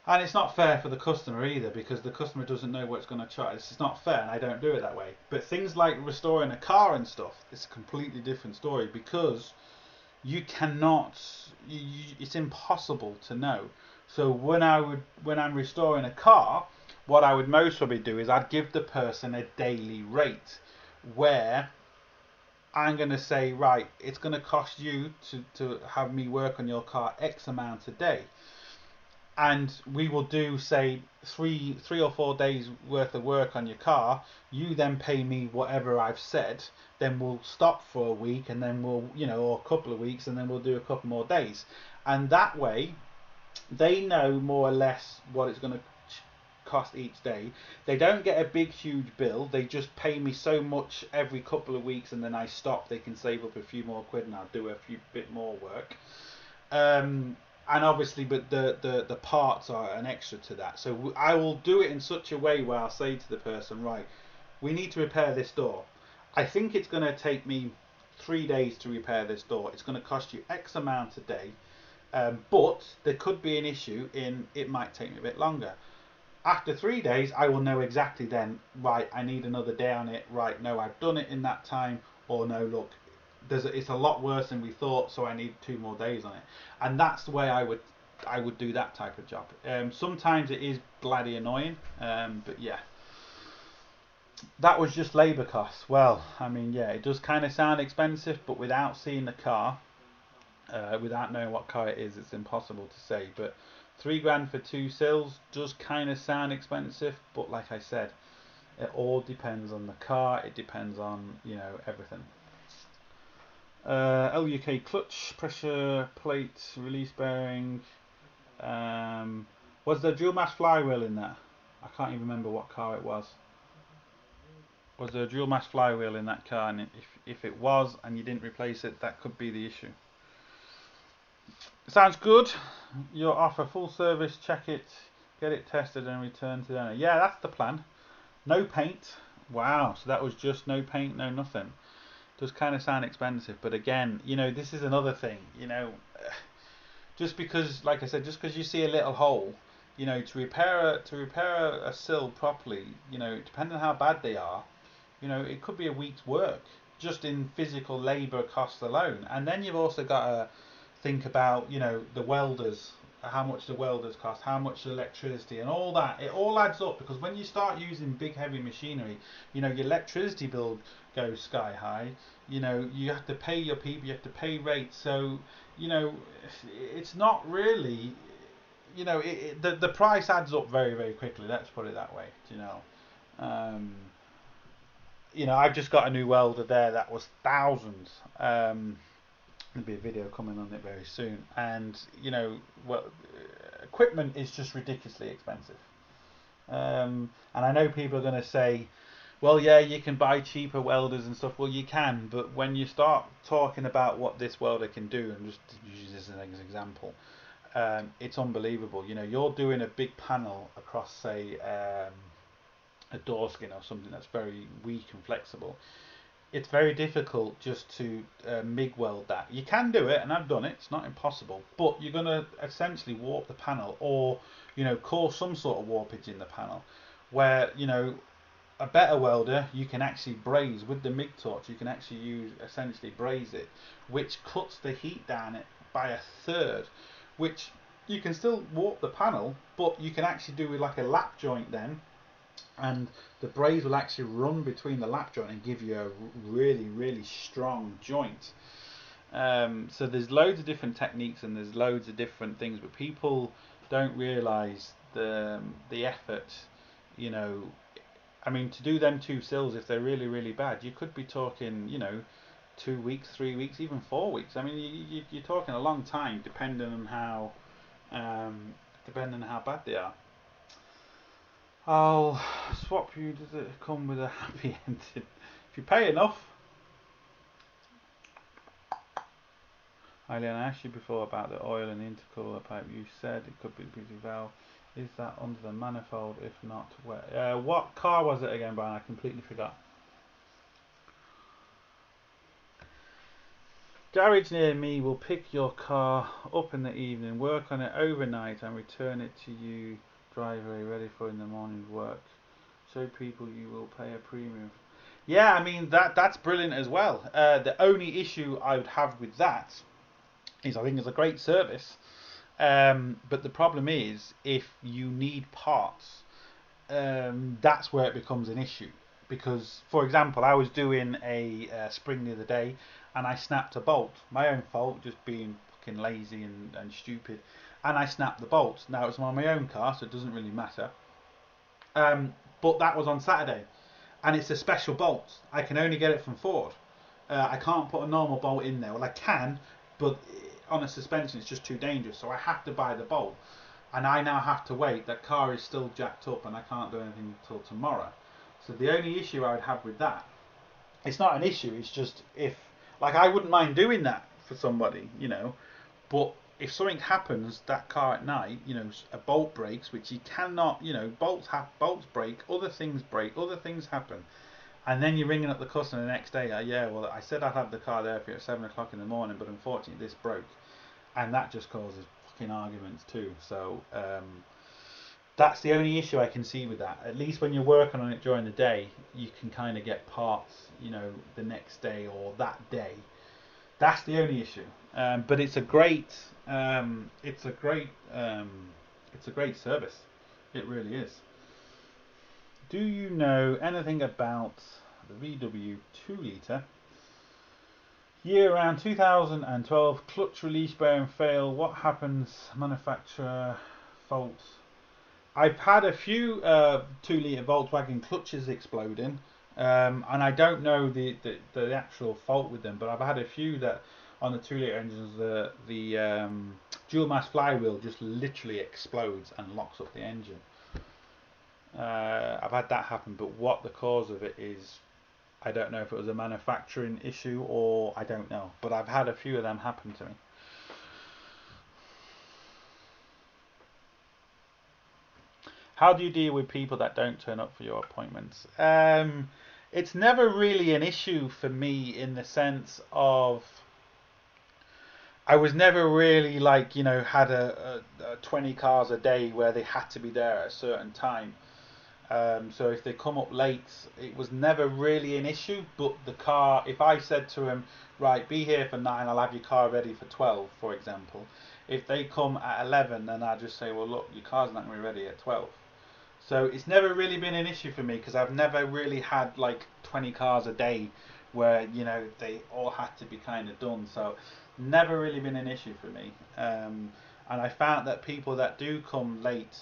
And it's not fair for the customer either, because the customer doesn't know what it's going to charge. It's not fair, and I don't do it that way. But things like restoring a car and stuff, it's a completely different story, because you cannot, it's impossible to know. So when I'm restoring a car, what I would most probably do is I'd give the person a daily rate, where I'm going to say, right, it's going to cost you to have me work on your car X amount a day. And we will do, say, three or 4 days worth of work on your car. You then pay me whatever I've said. Then we'll stop for a week, and then we'll, or a couple of weeks, and then we'll do a couple more days. And that way, they know more or less what it's going to cost each day. They don't get a big, huge bill. They just pay me so much every couple of weeks, and then I stop. They can save up a few more quid, and I'll do a bit more work. And obviously, but the parts are an extra to that. So I will do it in such a way where I'll say to the person, right, we need to repair this door. I think it's going to take me 3 days to repair this door. It's going to cost you X amount a day. But there could be an issue in it might take me a bit longer. After 3 days, I will know exactly then, right, I need another day on it. Right, no, I've done it in that time. Or no, look, it's a lot worse than we thought, so I need 2 more days on it. And that's the way I would do that type of job. Sometimes it is bloody annoying, but yeah, that was just labour costs. Well, I mean, yeah, it does kind of sound expensive, but without seeing the car, without knowing what car it is, it's impossible to say. But £3 for 2 sills does kind of sound expensive, but like I said, it all depends on the car. It depends on everything. LUK clutch, pressure plate, release bearing. Was there dual mass flywheel in that? I can't even remember what car it was. Was there a dual mass flywheel in that car? And if it was and you didn't replace it, that could be the issue. Sounds good. You'll offer full service, check it, get it tested and return to the owner. Yeah, that's the plan. No paint. Wow, so that was just no paint, no nothing. Does kind of sound expensive, but again, this is another thing. Just because, like I said, just because you see a little hole, to repair a sill properly, depending on how bad they are, it could be a week's work just in physical labour costs alone. And then you've also got to think about, the welders, how much the welders cost, how much the electricity, and all that. It all adds up, because when you start using big heavy machinery, your electricity bill goes sky high. You have to pay your people, you have to pay rates. So, it's not really, the price adds up very, very quickly. Let's put it that way. Um, I've just got a new welder there that was thousands. There'll be a video coming on it very soon, and equipment is just ridiculously expensive. And I know people are going to say, well, yeah, you can buy cheaper welders and stuff. Well, you can, but when you start talking about what this welder can do, and just use this as an example, it's unbelievable. You're doing a big panel across, say, a door skin or something that's very weak and flexible. It's very difficult just to MIG weld that. You can do it, and I've done it. It's not impossible, but you're going to essentially warp the panel, or cause some sort of warpage in the panel, where a better welder, you can actually braze with the MIG torch. You can actually essentially braze it, which cuts the heat down it by a third, which you can still warp the panel, but you can actually do with like a lap joint then, and the braze will actually run between the lap joint and give you a really, really strong joint. So there's loads of different techniques and there's loads of different things, but people don't realise the effort. I mean, to do them two sills, if they're really, really bad, you could be talking 2 weeks, 3 weeks, even 4 weeks. I mean, you're talking a long time, depending on how bad they are. I'll swap you. Does it come with a happy ending? If you pay enough. Eileen, I asked you before about the oil and intercooler pipe. You said it could be the beauty valve. Is that under the manifold? If not, where? What car was it again, Brian? I completely forgot. Garage near me will pick your car up in the evening, work on it overnight, and return it to you driveway ready for in the morning work. Show people you will pay a premium. Yeah, I mean that's brilliant as well. The only issue I would have with that is I think it's a great service, but the problem is if you need parts, that's where it becomes an issue. Because, for example, I was doing a spring the other day and I snapped a bolt. My own fault, just being fucking lazy and stupid. And I snapped the bolt. Now it's on my own car, so it doesn't really matter. But that was on Saturday. And it's a special bolt. I can only get it from Ford. I can't put a normal bolt in there. Well, I can, but on a suspension it's just too dangerous. So I have to buy the bolt. And I now have to wait. That car is still jacked up and I can't do anything until tomorrow. So the only issue I would have with that, it's not an issue, it's just I wouldn't mind doing that for somebody, but if something happens, that car at night, a bolt breaks, which you cannot, bolts break, other things happen, and then you're ringing up the customer the next day, yeah, well, I said I'd have the car there for you at 7 o'clock in the morning, but unfortunately this broke, and that just causes fucking arguments too. So that's the only issue I can see with that. At least when you're working on it during the day, you can kind of get parts, the next day or that day. That's the only issue. But it's a great service. It really is. Do you know anything about the VW 2-litre? Year around 2012, clutch release bearing fail. What happens? Manufacturer fault. I've had a few 2-litre Volkswagen clutches exploding, and I don't know the actual fault with them, but I've had a few that on the 2-litre engines the dual mass flywheel just literally explodes and locks up the engine. I've had that happen, but what the cause of it is, I don't know if it was a manufacturing issue or I don't know, but I've had a few of them happen to me. How do you deal with people that don't turn up for your appointments? It's never really an issue for me in the sense of I was never really like, had a 20 cars a day where they had to be there at a certain time. So if they come up late, it was never really an issue. But the car, if I said to them, right, be here for 9, I'll have your car ready for 12, for example. If they come at 11, then I just say, well, look, your car's not going to be ready at 12. So it's never really been an issue for me because I've never really had like 20 cars a day where they all had to be kind of done. So never really been an issue for me. And I found that people that do come late,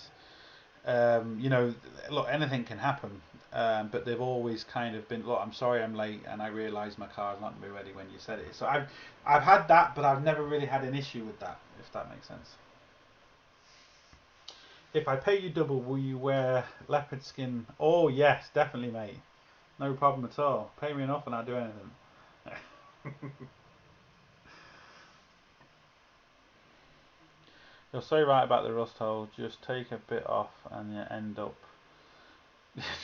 look, anything can happen. But they've always kind of been, look, I'm sorry I'm late, and I realise my car's not going to be ready when you said it. So I've had that, but I've never really had an issue with that, if that makes sense. If I pay you double, will you wear leopard skin? Oh yes, definitely, mate. No problem at all. Pay me enough and I'll do anything. You're so right about the rust hole. Just take a bit off and you end up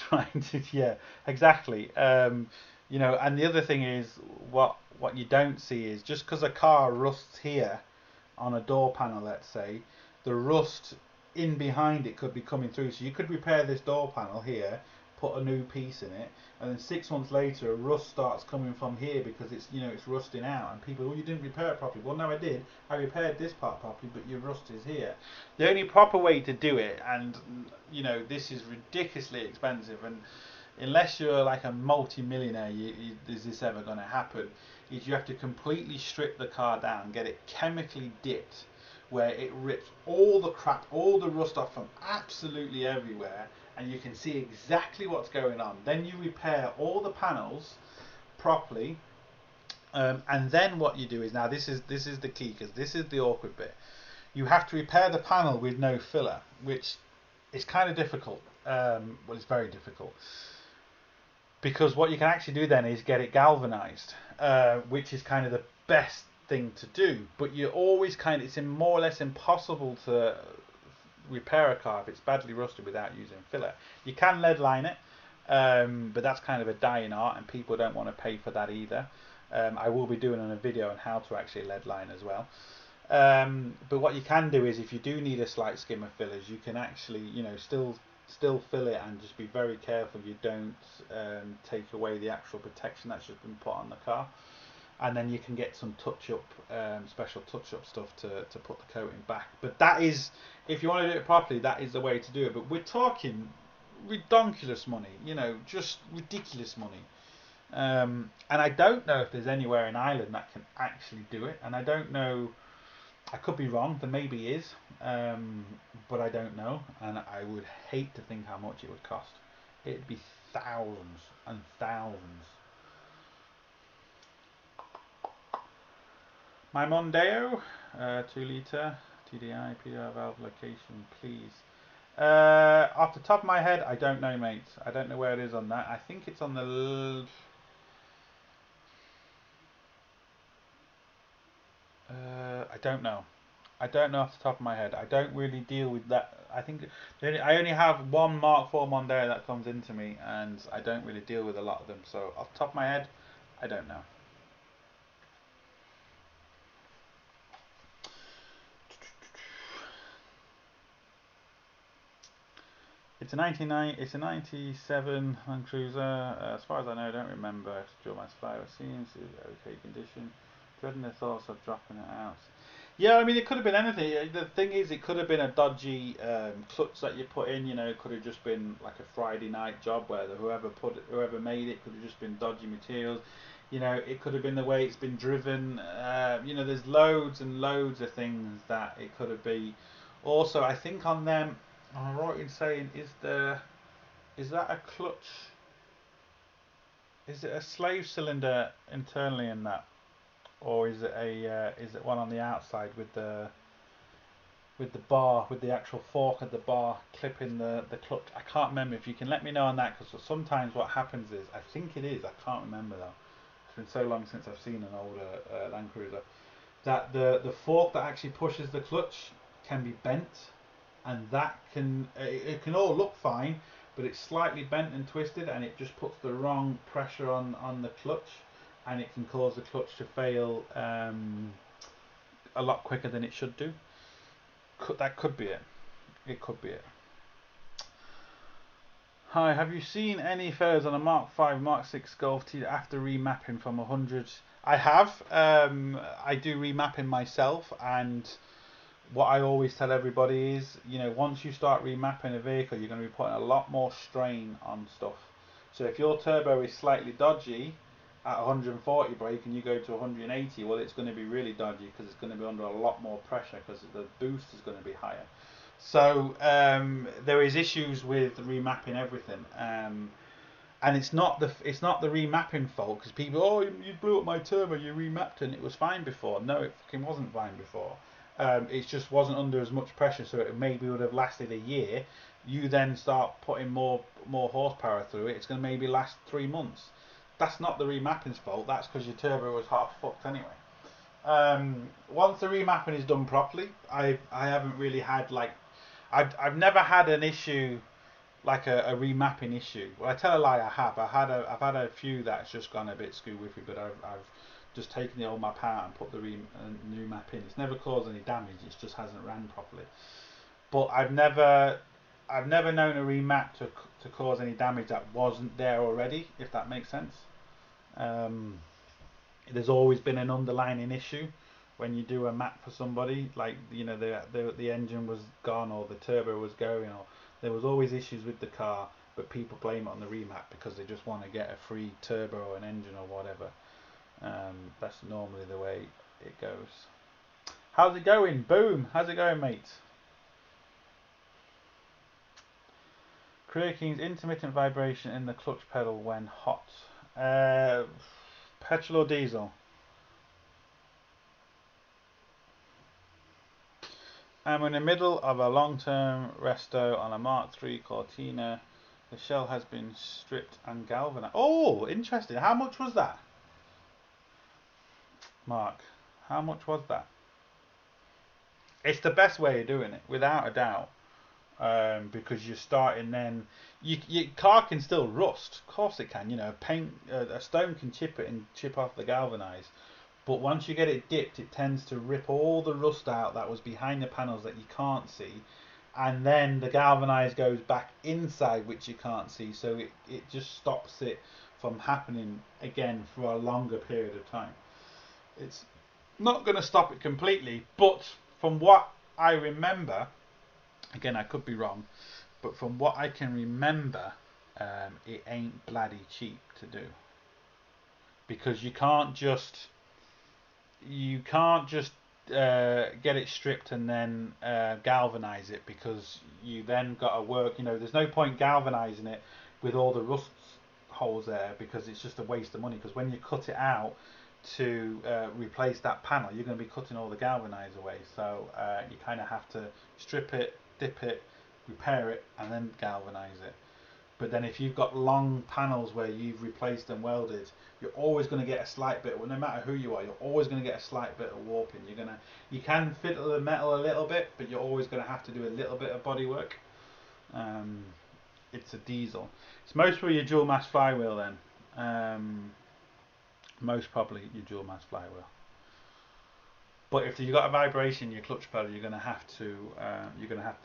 trying to. Yeah, exactly. And the other thing is what you don't see is just because a car rusts here on a door panel, let's say, the rust in behind it could be coming through. So you could repair this door panel here, put a new piece in it, and then 6 months later, a rust starts coming from here because it's rusting out. And people, oh, you didn't repair it properly. Well, no, I did. I repaired this part properly, but your rust is here. The only proper way to do it, and this is ridiculously expensive, and unless you're like a multi-millionaire, is this ever going to happen? Is you have to completely strip the car down, get it chemically dipped, where it rips all the crap, all the rust off from absolutely everywhere, and you can see exactly what's going on. Then you repair all the panels properly, and then what you do is, now this is the key, because this is the awkward bit. You have to repair the panel with no filler, which is kind of difficult. Well, it's very difficult. Because what you can actually do then is get it galvanized, which is kind of the best thing to do. But you're always it's more or less impossible to repair a car if it's badly rusted without using filler. You can lead line it, but that's kind of a dying art, and people don't want to pay for that either. I will be doing a video on how to actually lead line as well. But what you can do is, if you do need a slight skim of fillers, you can actually still fill it, and just be very careful you don't take away the actual protection that's just been put on the car. And then you can get some special touch-up stuff to put the coating back. But that is, if you want to do it properly, that is the way to do it. But we're talking redonkulous money, just ridiculous money. And I don't know if there's anywhere in Ireland that can actually do it. And I don't know, I could be wrong, there maybe is, but I don't know. And I would hate to think how much it would cost. It'd be thousands and thousands. My Mondeo, 2 litre, TDI, PDI valve location, please. Off the top of my head, I don't know, mate. I don't know where it is on that. I think it's on the... I don't know. I don't know off the top of my head. I don't really deal with that. I think I only have one Mark IV Mondeo that comes into me, and I don't really deal with a lot of them. So off the top of my head, I don't know. It's a 97 Land Cruiser. As far as I know, I don't remember. It's dual mass fire seems okay condition. Dreading the thoughts of dropping it out. Yeah, I mean, it could have been anything. The thing is, it could have been a dodgy clutch that you put in. It could have just been like a Friday night job where whoever made it could have just been dodgy materials. It could have been the way it's been driven. There's loads and loads of things that it could have been. Also, I think on them, am I right in saying, is that a clutch? Is it a slave cylinder internally in that, or is it one on the outside with the bar, with the actual fork of the bar clipping the clutch? I can't remember. If you can let me know on that, because sometimes what happens is, I think it is, I can't remember though. It's been so long since I've seen an older Land Cruiser, that the fork that actually pushes the clutch can be bent. and that can it can all look fine, but it's slightly bent and twisted, and it just puts the wrong pressure on the clutch, and it can cause the clutch to fail a lot quicker than it should do. That could be it. It could be it. Hi, have you seen any failures on a Mark 5, Mark 6 Golf T after remapping from 100? I have. I do remapping myself, and what I always tell everybody is, once you start remapping a vehicle, you're going to be putting a lot more strain on stuff. So if your turbo is slightly dodgy at 140 brake and you go to 180, well, it's going to be really dodgy because it's going to be under a lot more pressure because the boost is going to be higher. So there is issues with remapping everything, and it's not the remapping fault because people, oh, you blew up my turbo, you remapped it and it was fine before. No, it fucking wasn't fine before. It just wasn't under as much pressure, so it maybe would have lasted a year. You then start putting more horsepower through it. It's going to maybe last 3 months. That's not the remapping's fault. That's because your turbo was half fucked anyway. Once the remapping is done properly, I haven't really had I've never had an issue like a remapping issue. Well, I tell a lie, I have. I've had a few that's just gone a bit screw-whiffy, but I've just taken the old map out and put the new map in. It's never caused any damage. It just hasn't ran properly. But I've never known a remap to cause any damage that wasn't there already. If that makes sense. There's always been an underlying issue when you do a map for somebody, like the engine was gone or the turbo was going, or there was always issues with the car, but people blame it on the remap because they just want to get a free turbo or an engine or whatever. That's normally the way it goes. How's it going? Boom! How's it going, mate? Career King's intermittent vibration in the clutch pedal when hot. Petrol or diesel? I'm in the middle of a long-term resto on a Mark III Cortina. The shell has been stripped and galvanized. Oh, interesting. How much was that? Mark, how much was that? It's the best way of doing it, without a doubt. Because you're starting then, your car can still rust. Of course it can. A stone can chip it and chip off the galvanized. But once you get it dipped, it tends to rip all the rust out that was behind the panels that you can't see, and then the galvanized goes back inside, which you can't see, so it just stops it from happening again for a longer period of time. It's not going to stop it completely, but from what I remember, again I could be wrong, but from what I can remember, it ain't bloody cheap to do, because you can't just get it stripped and then galvanize it, because you then got to work. There's no point galvanizing it with all the rust holes there, because it's just a waste of money. Because when you cut it out to replace that panel, you're going to be cutting all the galvanize away. So you kind of have to strip it, dip it, repair it, and then galvanize it. But then if you've got long panels where you've replaced and welded, you're always going to get a slight bit, well, no matter who you are, you're always going to get a slight bit of warping. You can fiddle the metal a little bit, but you're always going to have to do a little bit of body work. It's a diesel. It's most probably your dual mass flywheel then. Most probably your dual mass flywheel. But if you've got a vibration in your clutch pedal, you're going to have to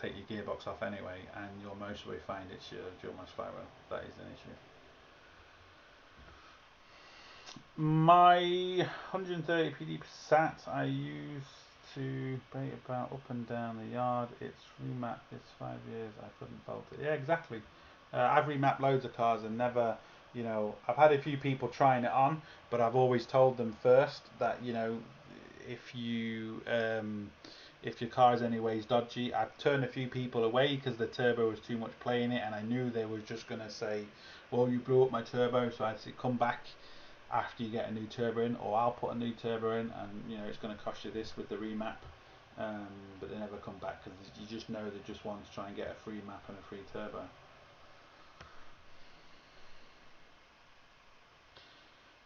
take your gearbox off anyway, and you'll most probably find it's your dual mass flywheel. That is an issue. My 130 PD Passat I used to bait about up and down the yard. It's remapped this 5 years. I couldn't bolt it. Yeah, exactly. I've remapped loads of cars and never, I've had a few people trying it on, but I've always told them first that, if your car is anyways dodgy, I've turned a few people away because the turbo was too much play in it, and I knew they were just going to say, well, you blew up my turbo, so I said, come back after you get a new turbo in, or I'll put a new turbo in, and it's going to cost you this with the remap. But they never come back because you just know they just want to try and get a free map and a free turbo.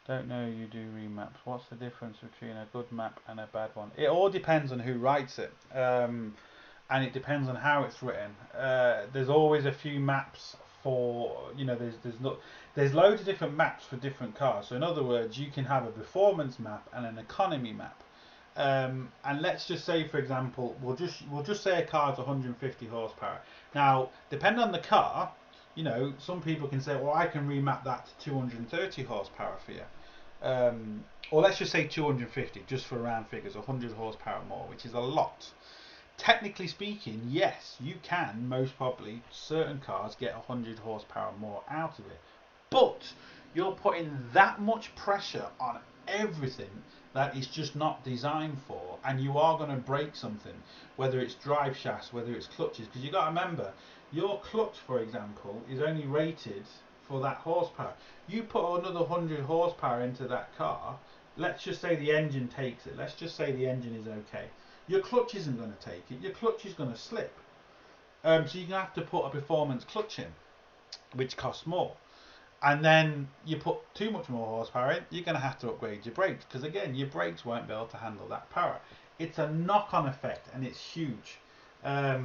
Don't know you do remaps. What's the difference between a good map and a bad one? It all depends on who writes it. and it depends on how it's written. There's always a few maps for, there's loads of different maps for different cars. So in other words, you can have a performance map and an economy map. And let's just say, for example, we'll just say a car's 150 horsepower. Now, depending on the car, some people can say, well, I can remap that to 230 horsepower for you. Or let's just say 250, just for round figures, 100 horsepower more, which is a lot. Technically speaking, yes, you can, most probably, certain cars get 100 horsepower more out of it. But you're putting that much pressure on everything that is just not designed for, and you are going to break something, whether it's drive shafts, whether it's clutches, because you've got to remember, your clutch, for example, is only rated for that horsepower. You put another 100 horsepower into that car, let's just say the engine takes it, let's just say the engine is okay. Your clutch isn't going to take it, your clutch is going to slip. So you're going to have to put a performance clutch in, which costs more. And then you put too much more horsepower in, you're going to have to upgrade your brakes, because again, your brakes won't be able to handle that power. It's a knock-on effect, and it's huge. But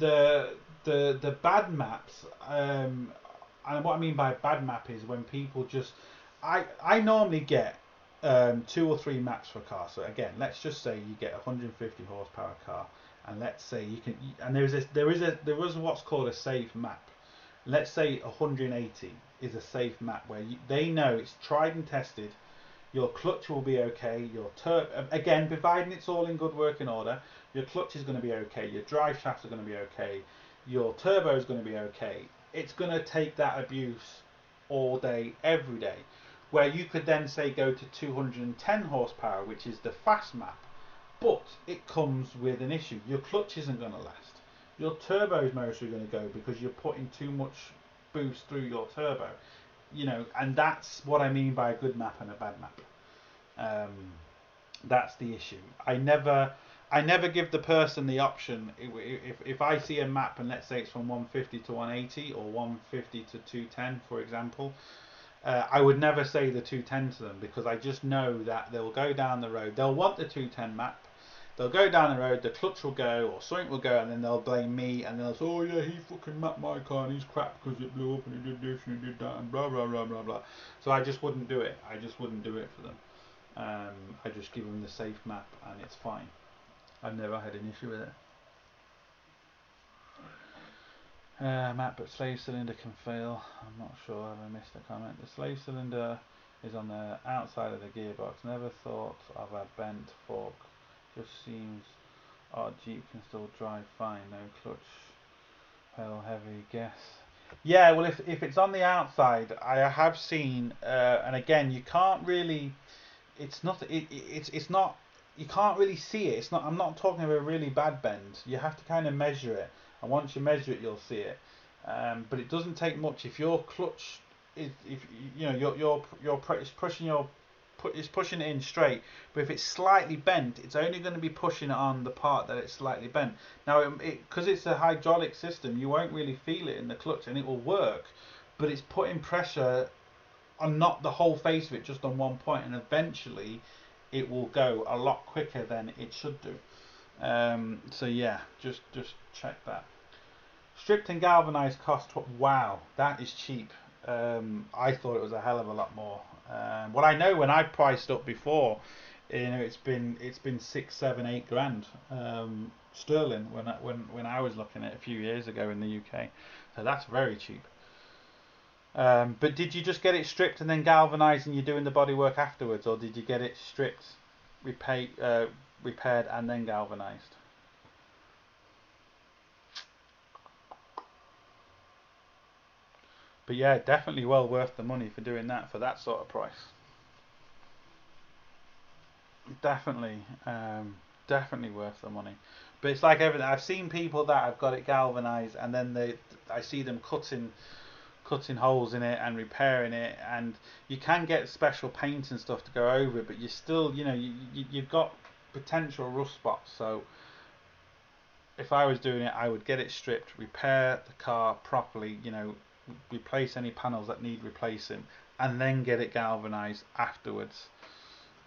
the bad maps, and what I mean by bad map is when people just, I normally get 2 or 3 maps for a car. So again, let's just say you get a 150 horsepower car, and let's say you can, and there is what's called a safe map. Let's say 180 is a safe map where they know it's tried and tested. Your clutch will be okay. Your again, providing it's all in good working order, your clutch is going to be okay. Your drive shafts are going to be okay. Your turbo is going to be okay. It's going to take that abuse all day, every day. Where you could then say go to 210 horsepower, which is the fast map, but it comes with an issue. Your clutch isn't going to last. Your turbo is mostly going to go because you're putting too much boost through your turbo, and that's what I mean by a good map and a bad map. That's the issue. I never give the person the option. If I see a map and let's say it's from 150 to 180 or 150 to 210, for example, I would never say the 210 to them, because I just know that they'll go down the road. They'll want the 210 map. They'll go down the road, the clutch will go, or something will go, and then they'll blame me, and they'll say, oh yeah, he fucking mapped my car, and he's crap because it blew up, and he did this, and he did that, and blah, blah, blah, blah, blah. So I just wouldn't do it. I just wouldn't do it for them. I just give them the safe map, and it's fine. I've never had an issue with it. Map, but slave cylinder can fail. I'm not sure, have I missed a comment? The slave cylinder is on the outside of the gearbox. Never thought of a bent fork. Just seems odd. Jeep can still drive fine, no clutch, pedal heavy, guess. Yeah, well, if it's on the outside, I have seen, and again, you can't really, it's not, you can't really see it. It's not. I'm not talking about a really bad bend. You have to kind of measure it, and once you measure it, you'll see it. But it doesn't take much. If your clutch is, if it's pushing it in straight, but if it's slightly bent, it's only going to be pushing it on the part that it's slightly bent. Now, because it's a hydraulic system, you won't really feel it in the clutch, and it will work, but it's putting pressure on not the whole face of it, just on one point, and eventually it will go a lot quicker than it should do. So yeah, just check that. Stripped and galvanized cost, wow, that is cheap. I thought it was a hell of a lot more. What I know, when I priced up before, it's been 6, 7, 8 grand sterling when I was looking at it a few years ago in the UK. So that's very cheap. But did you just get it stripped and then galvanized and you're doing the bodywork afterwards, or did you get it stripped, repaired and then galvanized? But yeah, definitely well worth the money for doing that for that sort of price. Definitely worth the money. But it's like everything. I've seen people that have got it galvanized, and then I see them cutting holes in it and repairing it, and you can get special paint and stuff to go over it, but you still, you've got potential rust spots. So if I was doing it, I would get it stripped, repair the car properly, replace any panels that need replacing, and then get it galvanized afterwards.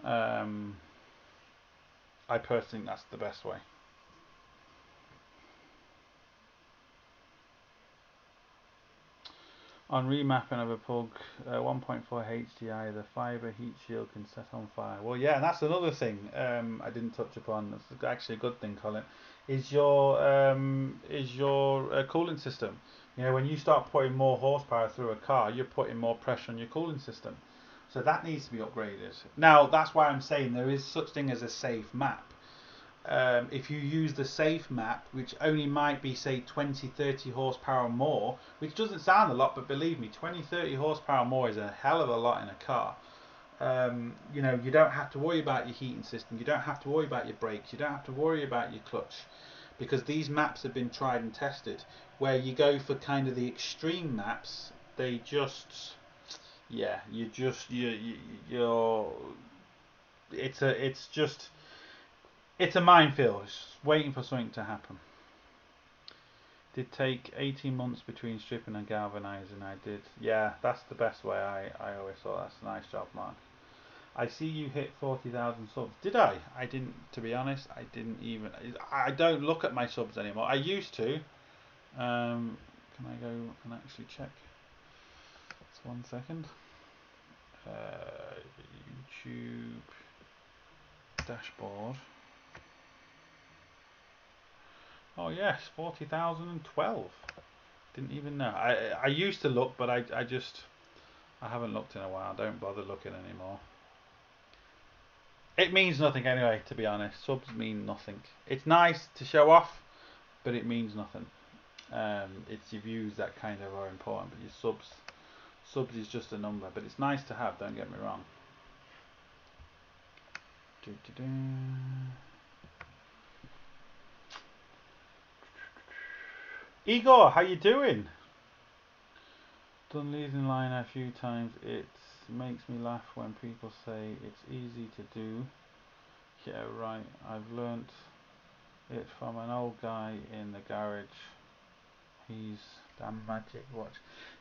I personally think that's the best way. On remapping of a plug 1.4 HDI, the fibre heat shield can set on fire. Well, yeah, and that's another thing I didn't touch upon. That's actually a good thing, Colin. Is your cooling system? You know, when you start putting more horsepower through a car, you're putting more pressure on your cooling system. So that needs to be upgraded. Now, that's why I'm saying there is such thing as a safe map. If you use the safe map, which only might be say 20-30 horsepower more, which doesn't sound a lot, but believe me, 20-30 horsepower more is a hell of a lot in a car. You know, you don't have to worry about your heating system, you don't have to worry about your brakes, you don't have to worry about your clutch, because these maps have been tried and tested. Where you go for kind of the extreme maps, they just, yeah, you're, it's a minefield. It's waiting for something to happen. Did take 18 months between stripping and galvanizing. I did. Yeah, that's the best way. I always thought that's a nice job, Mark. I see you hit 40,000 subs. Did I? I didn't. To be honest, I didn't even. I don't look at my subs anymore. I used to. Can I go and actually check? Just 1 second. YouTube dashboard. Oh yes, 40,012. Didn't even know. I used to look, but I haven't looked in a while. Don't bother looking anymore. It means nothing anyway, to be honest. Subs mean nothing. It's nice to show off, but it means nothing. It's your views that kind of are important, but your subs is just a number. But it's nice to have. Don't get me wrong. Igor, how you doing? Done leading line a few times. It makes me laugh when people say it's easy to do. Yeah, right. I've learnt it from an old guy in the garage. He's damn magic watch.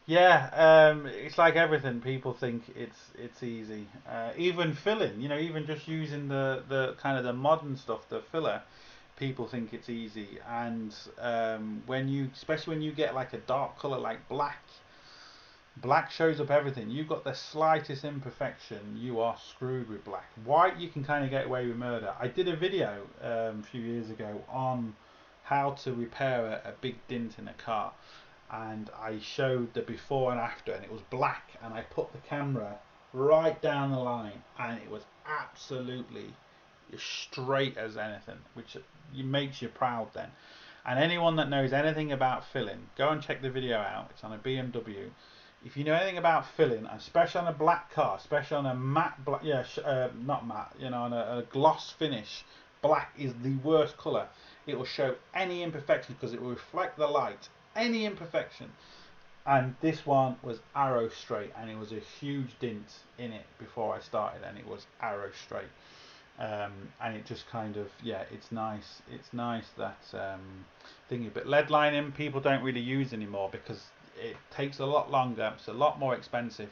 Yeah, it's like everything. People think it's easy. Even filling, you know, even just using the kind of the modern stuff, the filler, people think it's easy. And when you, especially when you get like a dark color like black, black shows up everything. You've got the slightest imperfection, you are screwed with black. White, you can kind of get away with murder. I did a video a few years ago on how to repair a big dent in a car, and I showed the before and after, and it was black, and I put the camera right down the line, and it was absolutely straight as anything, which makes you proud then. And anyone that knows anything about filling, go and check the video out. It's on a BMW. If you know anything about filling, especially on a black car, especially on a matte black, yeah, not matte, you know, on a gloss finish, black is the worst colour. It will show any imperfection because it will reflect the light, any imperfection. And this one was arrow straight, and it was a huge dent in it before I started, and it was arrow straight. And it just kind of, yeah, it's nice that thingy. But lead lining people don't really use anymore because it takes a lot longer, it's a lot more expensive,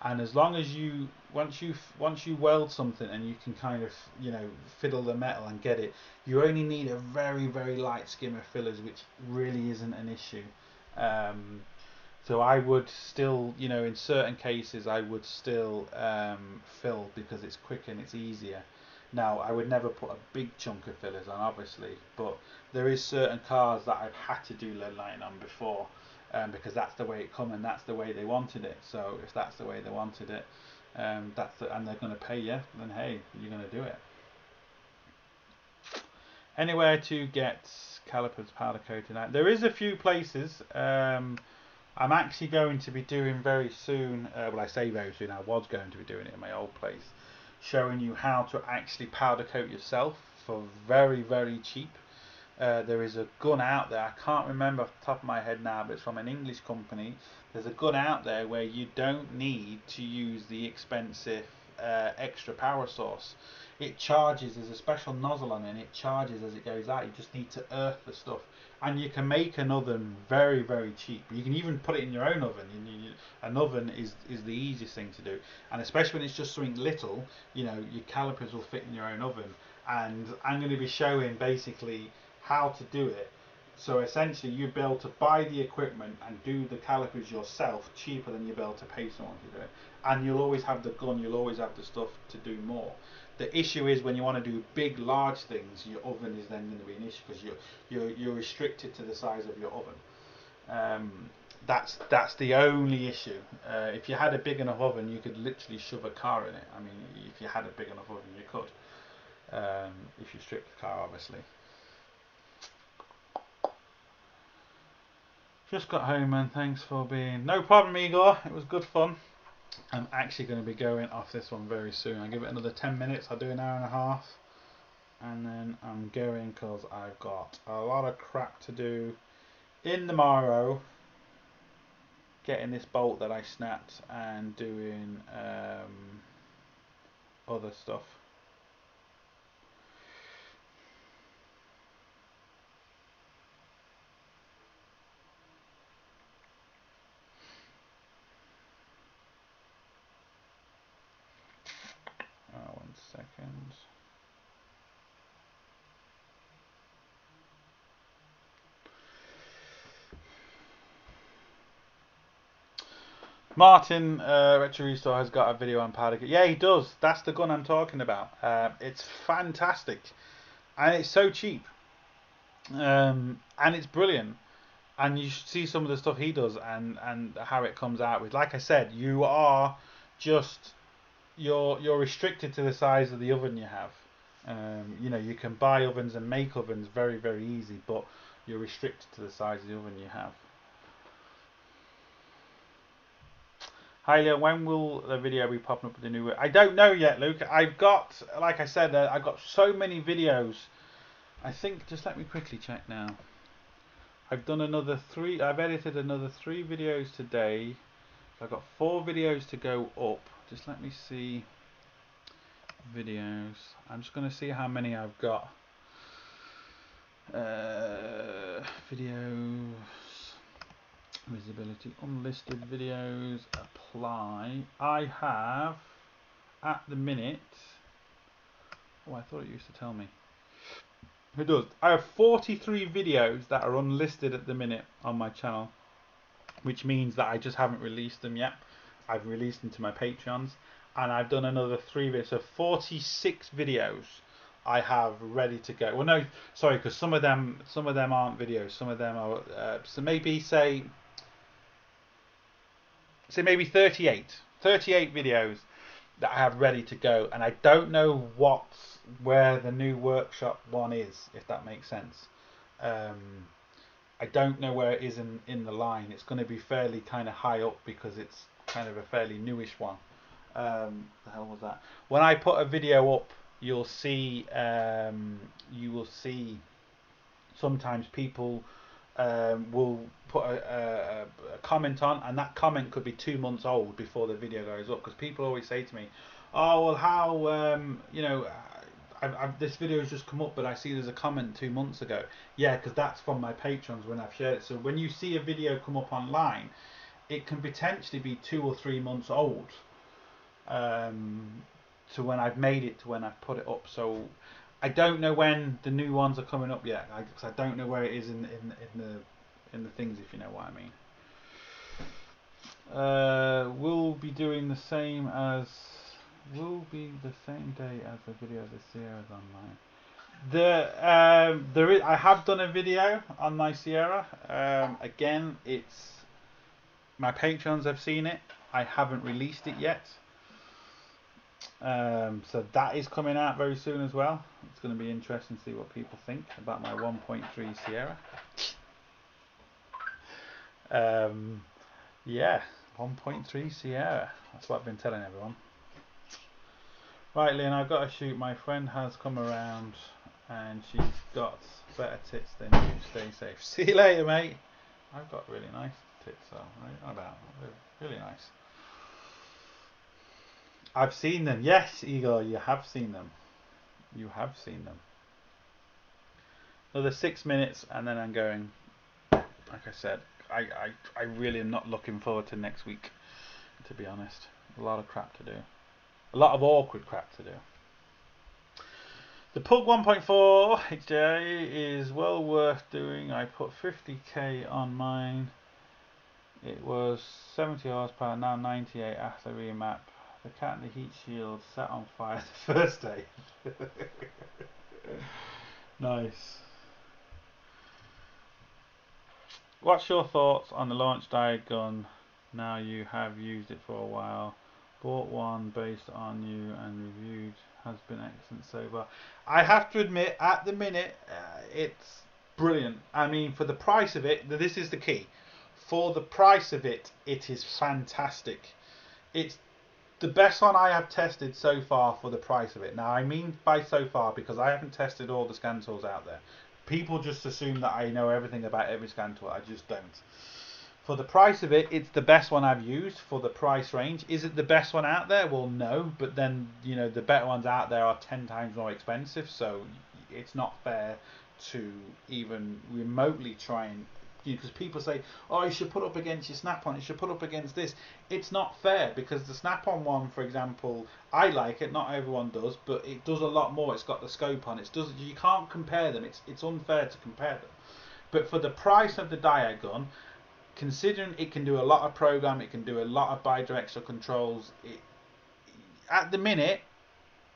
and as long as you once you weld something and you can kind of, you know, fiddle the metal and get it, you only need a very light skim of fillers, which really isn't an issue. So I would still, you know, in certain cases I would still fill because it's quicker and it's easier. Now, I would never put a big chunk of fillers on, obviously, but there is certain cars that I've had to do lead lining on before, because that's the way it come and that's the way they wanted it. So if that's the way they wanted it, and they're going to pay you, then hey, you're going to do it. Anywhere to get calipers powder coated out? There is a few places. I'm actually going to be doing very soon. Well, I say very soon. I was going to be doing it in my old place, showing you how to actually powder coat yourself for very cheap. There is a gun out there, I can't remember off the top of my head now, but it's from an English company. There's a gun out there where you don't need to use the expensive extra power source. It charges, there's a special nozzle on it, and it charges as it goes out. You just need to earth the stuff. And you can make an oven very cheap. You can even put it in your own oven. An oven is the easiest thing to do. And especially when it's just something little, you know, your calipers will fit in your own oven. And I'm going to be showing basically how to do it. So essentially, you'd be able to buy the equipment and do the calipers yourself cheaper than you'd be able to pay someone to do it. And you'll always have the gun, you'll always have the stuff to do more. The issue is when you want to do big, large things, your oven is then going to be an issue because you're restricted to the size of your oven. That's the only issue. If you had a big enough oven, you could literally shove a car in it. I mean, if you had a big enough oven, you could. If you strip the car, obviously. Just got home, man. Thanks for being. No problem, Igor. It was good fun. I'm actually going to be going off this one very soon. I'll give it another 10 minutes. I'll do an hour and a half. And then I'm going because I've got a lot of crap to do in the morrow. Getting this bolt that I snapped and doing other stuff. Oh, 1 second. Martin Retro Restore has got a video on bodgit. Yeah, he does. That's the gun I'm talking about. It's fantastic, and it's so cheap, and it's brilliant. And you see some of the stuff he does and how it comes out with. Like I said, you are just you're restricted to the size of the oven you have. You know, you can buy ovens and make ovens very, very easy, but you're restricted to the size of the oven you have. Hi Leo, when will the video be popping up with the new? I don't know yet, Luke. I've got, like I said, I've got so many videos. I think, just let me quickly check now. I've done another 3. I've edited another 3 videos today. I've got 4 videos to go up. Just let me see videos. I'm just going to see how many I've got. Videos. Visibility, unlisted videos, apply. I have, at the minute, oh, I thought it used to tell me. It does. I have 43 videos that are unlisted at the minute on my channel, which means that I just haven't released them yet. I've released them to my Patreons, and I've done another 3 videos, so 46 videos I have ready to go. Well, no, sorry, because some of them aren't videos. Some of them are. So maybe say maybe 38 videos that I have ready to go, and I don't know where the new workshop one is, if that makes sense. I don't know where it is in the line. It's going to be fairly kind of high up because it's kind of a fairly newish one. The hell was that? When I put a video up, you'll see sometimes people will put a comment on, and that comment could be 2 months old before the video goes up, because people always say to me, oh well, how you know, this video has just come up but I see there's a comment 2 months ago. Yeah, because that's from my patrons when I've shared it. So when you see a video come up online, it can potentially be 2 or 3 months old to when I've made it to when I've put it up. So I don't know when the new ones are coming up yet, because I don't know where it is in the things, if you know what I mean. We'll be doing the same as will be the same day as the video of the Sierra's online. There is, I have done a video on my Sierra. Again, it's my patrons have seen it. I haven't released it yet. So that is coming out very soon as well. It's going to be interesting to see what people think about my 1.3 Sierra. Yeah, 1.3 Sierra. That's what I've been telling everyone. Right, Leon, I've got to shoot. My friend has come around and she's got better tits than you. Stay safe. See you later, mate. I've got really nice tits, though. Right? They're really nice. I've seen them. Yes, Igor, you have seen them. You have seen them. Another 6 minutes and then I'm going. Like I said, I really am not looking forward to next week, to be honest. A lot of crap to do. A lot of awkward crap to do. The Pug 1.4 HJ is well worth doing. I put 50k on mine. It was 70 horsepower, now 98 after remap. The cat and the heat shield set on fire the first day. Nice. What's your thoughts on the launch diode gun now you have used it for a while? Bought one based on you and reviewed, has been excellent so far. I have to admit, at the minute, it's brilliant. I mean, for the price of it, this is the key. For the price of it, it is fantastic. It's the best one I have tested so far for the price of it. Now, I mean by so far because I haven't tested all the scan tools out there. People just assume that I know everything about every scan tool. I just don't. For the price of it, it's the best one I've used for the price range. Is it the best one out there? Well, no. But then, you know, the better ones out there are 10 times more expensive. So it's not fair to even remotely try and, because people say, oh, you should put up against your Snap-on, you should put up against this. It's not fair because the Snap-on one, for example, I like it, not everyone does, but it does a lot more. It's got the scope on. You can't compare them. It's unfair to compare them. But for the price of the diode gun, considering it can do a lot of program, it can do a lot of bidirectional controls, at the minute,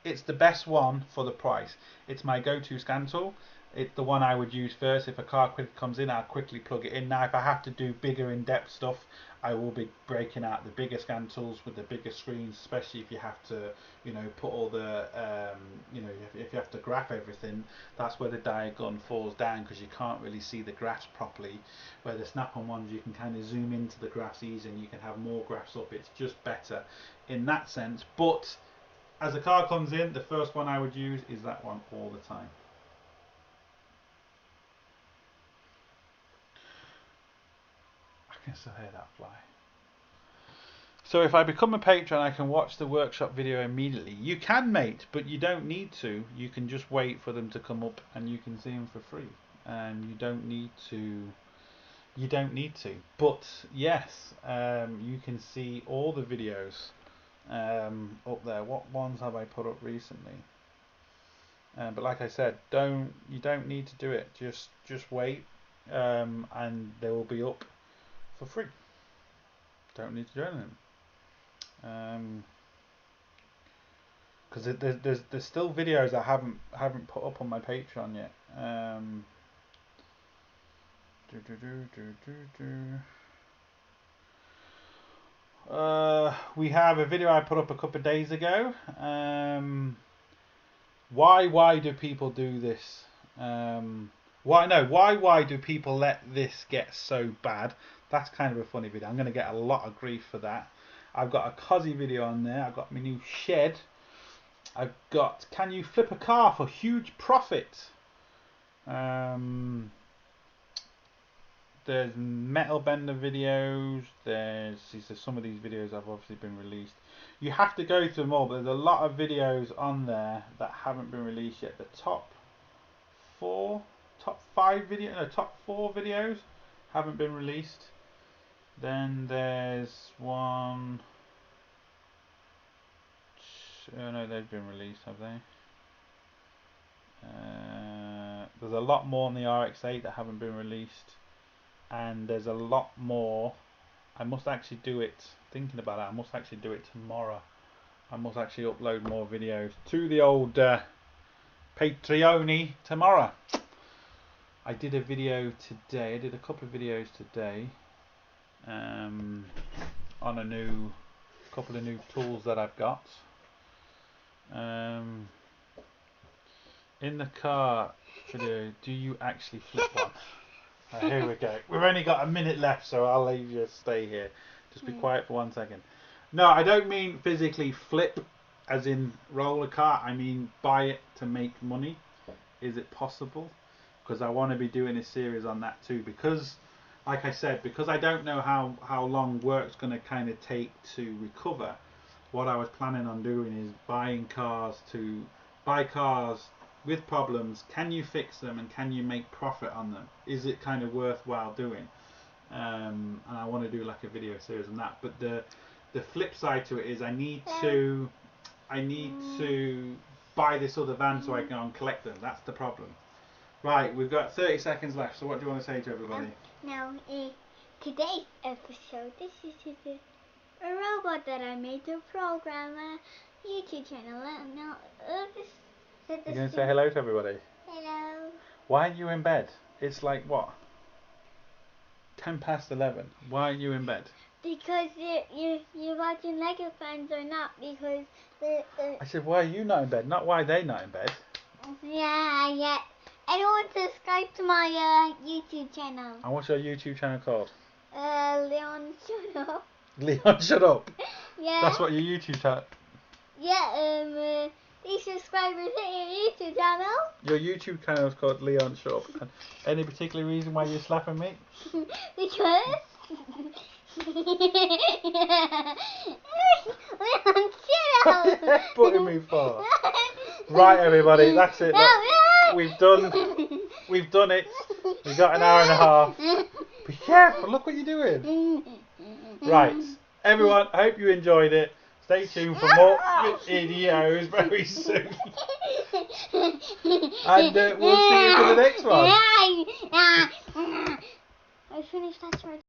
it's the best one for the price. It's my go-to scan tool. It's the one I would use first. If a car quick comes in, I'll quickly plug it in. Now, if I have to do bigger in-depth stuff, I will be breaking out the bigger scan tools with the bigger screens, especially if you have to, you know, put all the, if you have to graph everything. That's where the diode gun falls down because you can't really see the graphs properly. Where the Snap-on ones, you can kind of zoom into the graphs easy and you can have more graphs up. It's just better in that sense. But as a car comes in, the first one I would use is that one all the time. I can still hear that fly. So if I become a patron, I can watch the workshop video immediately. You can, mate, but you don't need to. You can just wait for them to come up and you can see them for free. And you don't need to. You don't need to. But yes, you can see all the videos up there. What ones have I put up recently? But like I said, you don't need to do it. Just wait, and they will be up for free. Don't need to do anything. Because there's still videos I haven't put up on my Patreon yet. We have a video I put up a couple of days ago. Why do people do this? Why do people let this get so bad? That's kind of a funny video. I'm going to get a lot of grief for that. I've got a Cozzy video on there. I've got my new shed. I've got, can you flip a car for huge profit? There's metal bender videos. Some of these videos have obviously been released. You have to go through them all, but there's a lot of videos on there that haven't been released yet. The top 4 videos haven't been released. Then there's one. Oh no, they've been released, have they? There's a lot more on the RX-8 that haven't been released, and there's a lot more. I must actually do it. Thinking about it, I must actually do it tomorrow. I must actually upload more videos to the old Patreon tomorrow. I did a video today. I did a couple of videos today on a couple of new tools that I've got. In the car video, do you actually flip one? Here we go. We've only got a minute left, so I'll leave you stay here. Just be quiet for 1 second. No, I don't mean physically flip, as in roll a car. I mean buy it to make money. Is it possible? Because I want to be doing a series on that too. Because, like I said, because I don't know how long work's going to kind of take to recover. What I was planning on doing is buy cars with problems. Can you fix them and can you make profit on them? Is it kind of worthwhile doing? And I want to do like a video series on that. But the flip side to it is I need to buy this other van so I can go and collect them. That's the problem. Right, we've got 30 seconds left, so what do you want to say to everybody? Now, today's episode, this is a robot that I made to program a YouTube channel. Now, You're going to say hello to everybody? Hello. Why are you in bed? It's like, what? 10 past 11. Why are you in bed? Because you're watching Lego fans or not, because I said, why are you not in bed? Not why are they not in bed. Yeah. Anyone subscribe to my YouTube channel? And what's your YouTube channel called? Leon, shut up. Leon, shut up. Yeah. That's what your YouTube channel. Yeah. These subscribers hit your YouTube channel. Your YouTube channel is called Leon, shut up. And any particular reason why you're slapping me? Because. Leon, shut up. Putting me for. Right, everybody, that's it. Look, we've done it. We've got an hour and a half. Be careful, look what you're doing. Right, everyone, I hope you enjoyed it. Stay tuned for more videos very soon. And we'll see you for the next one. I finished that short.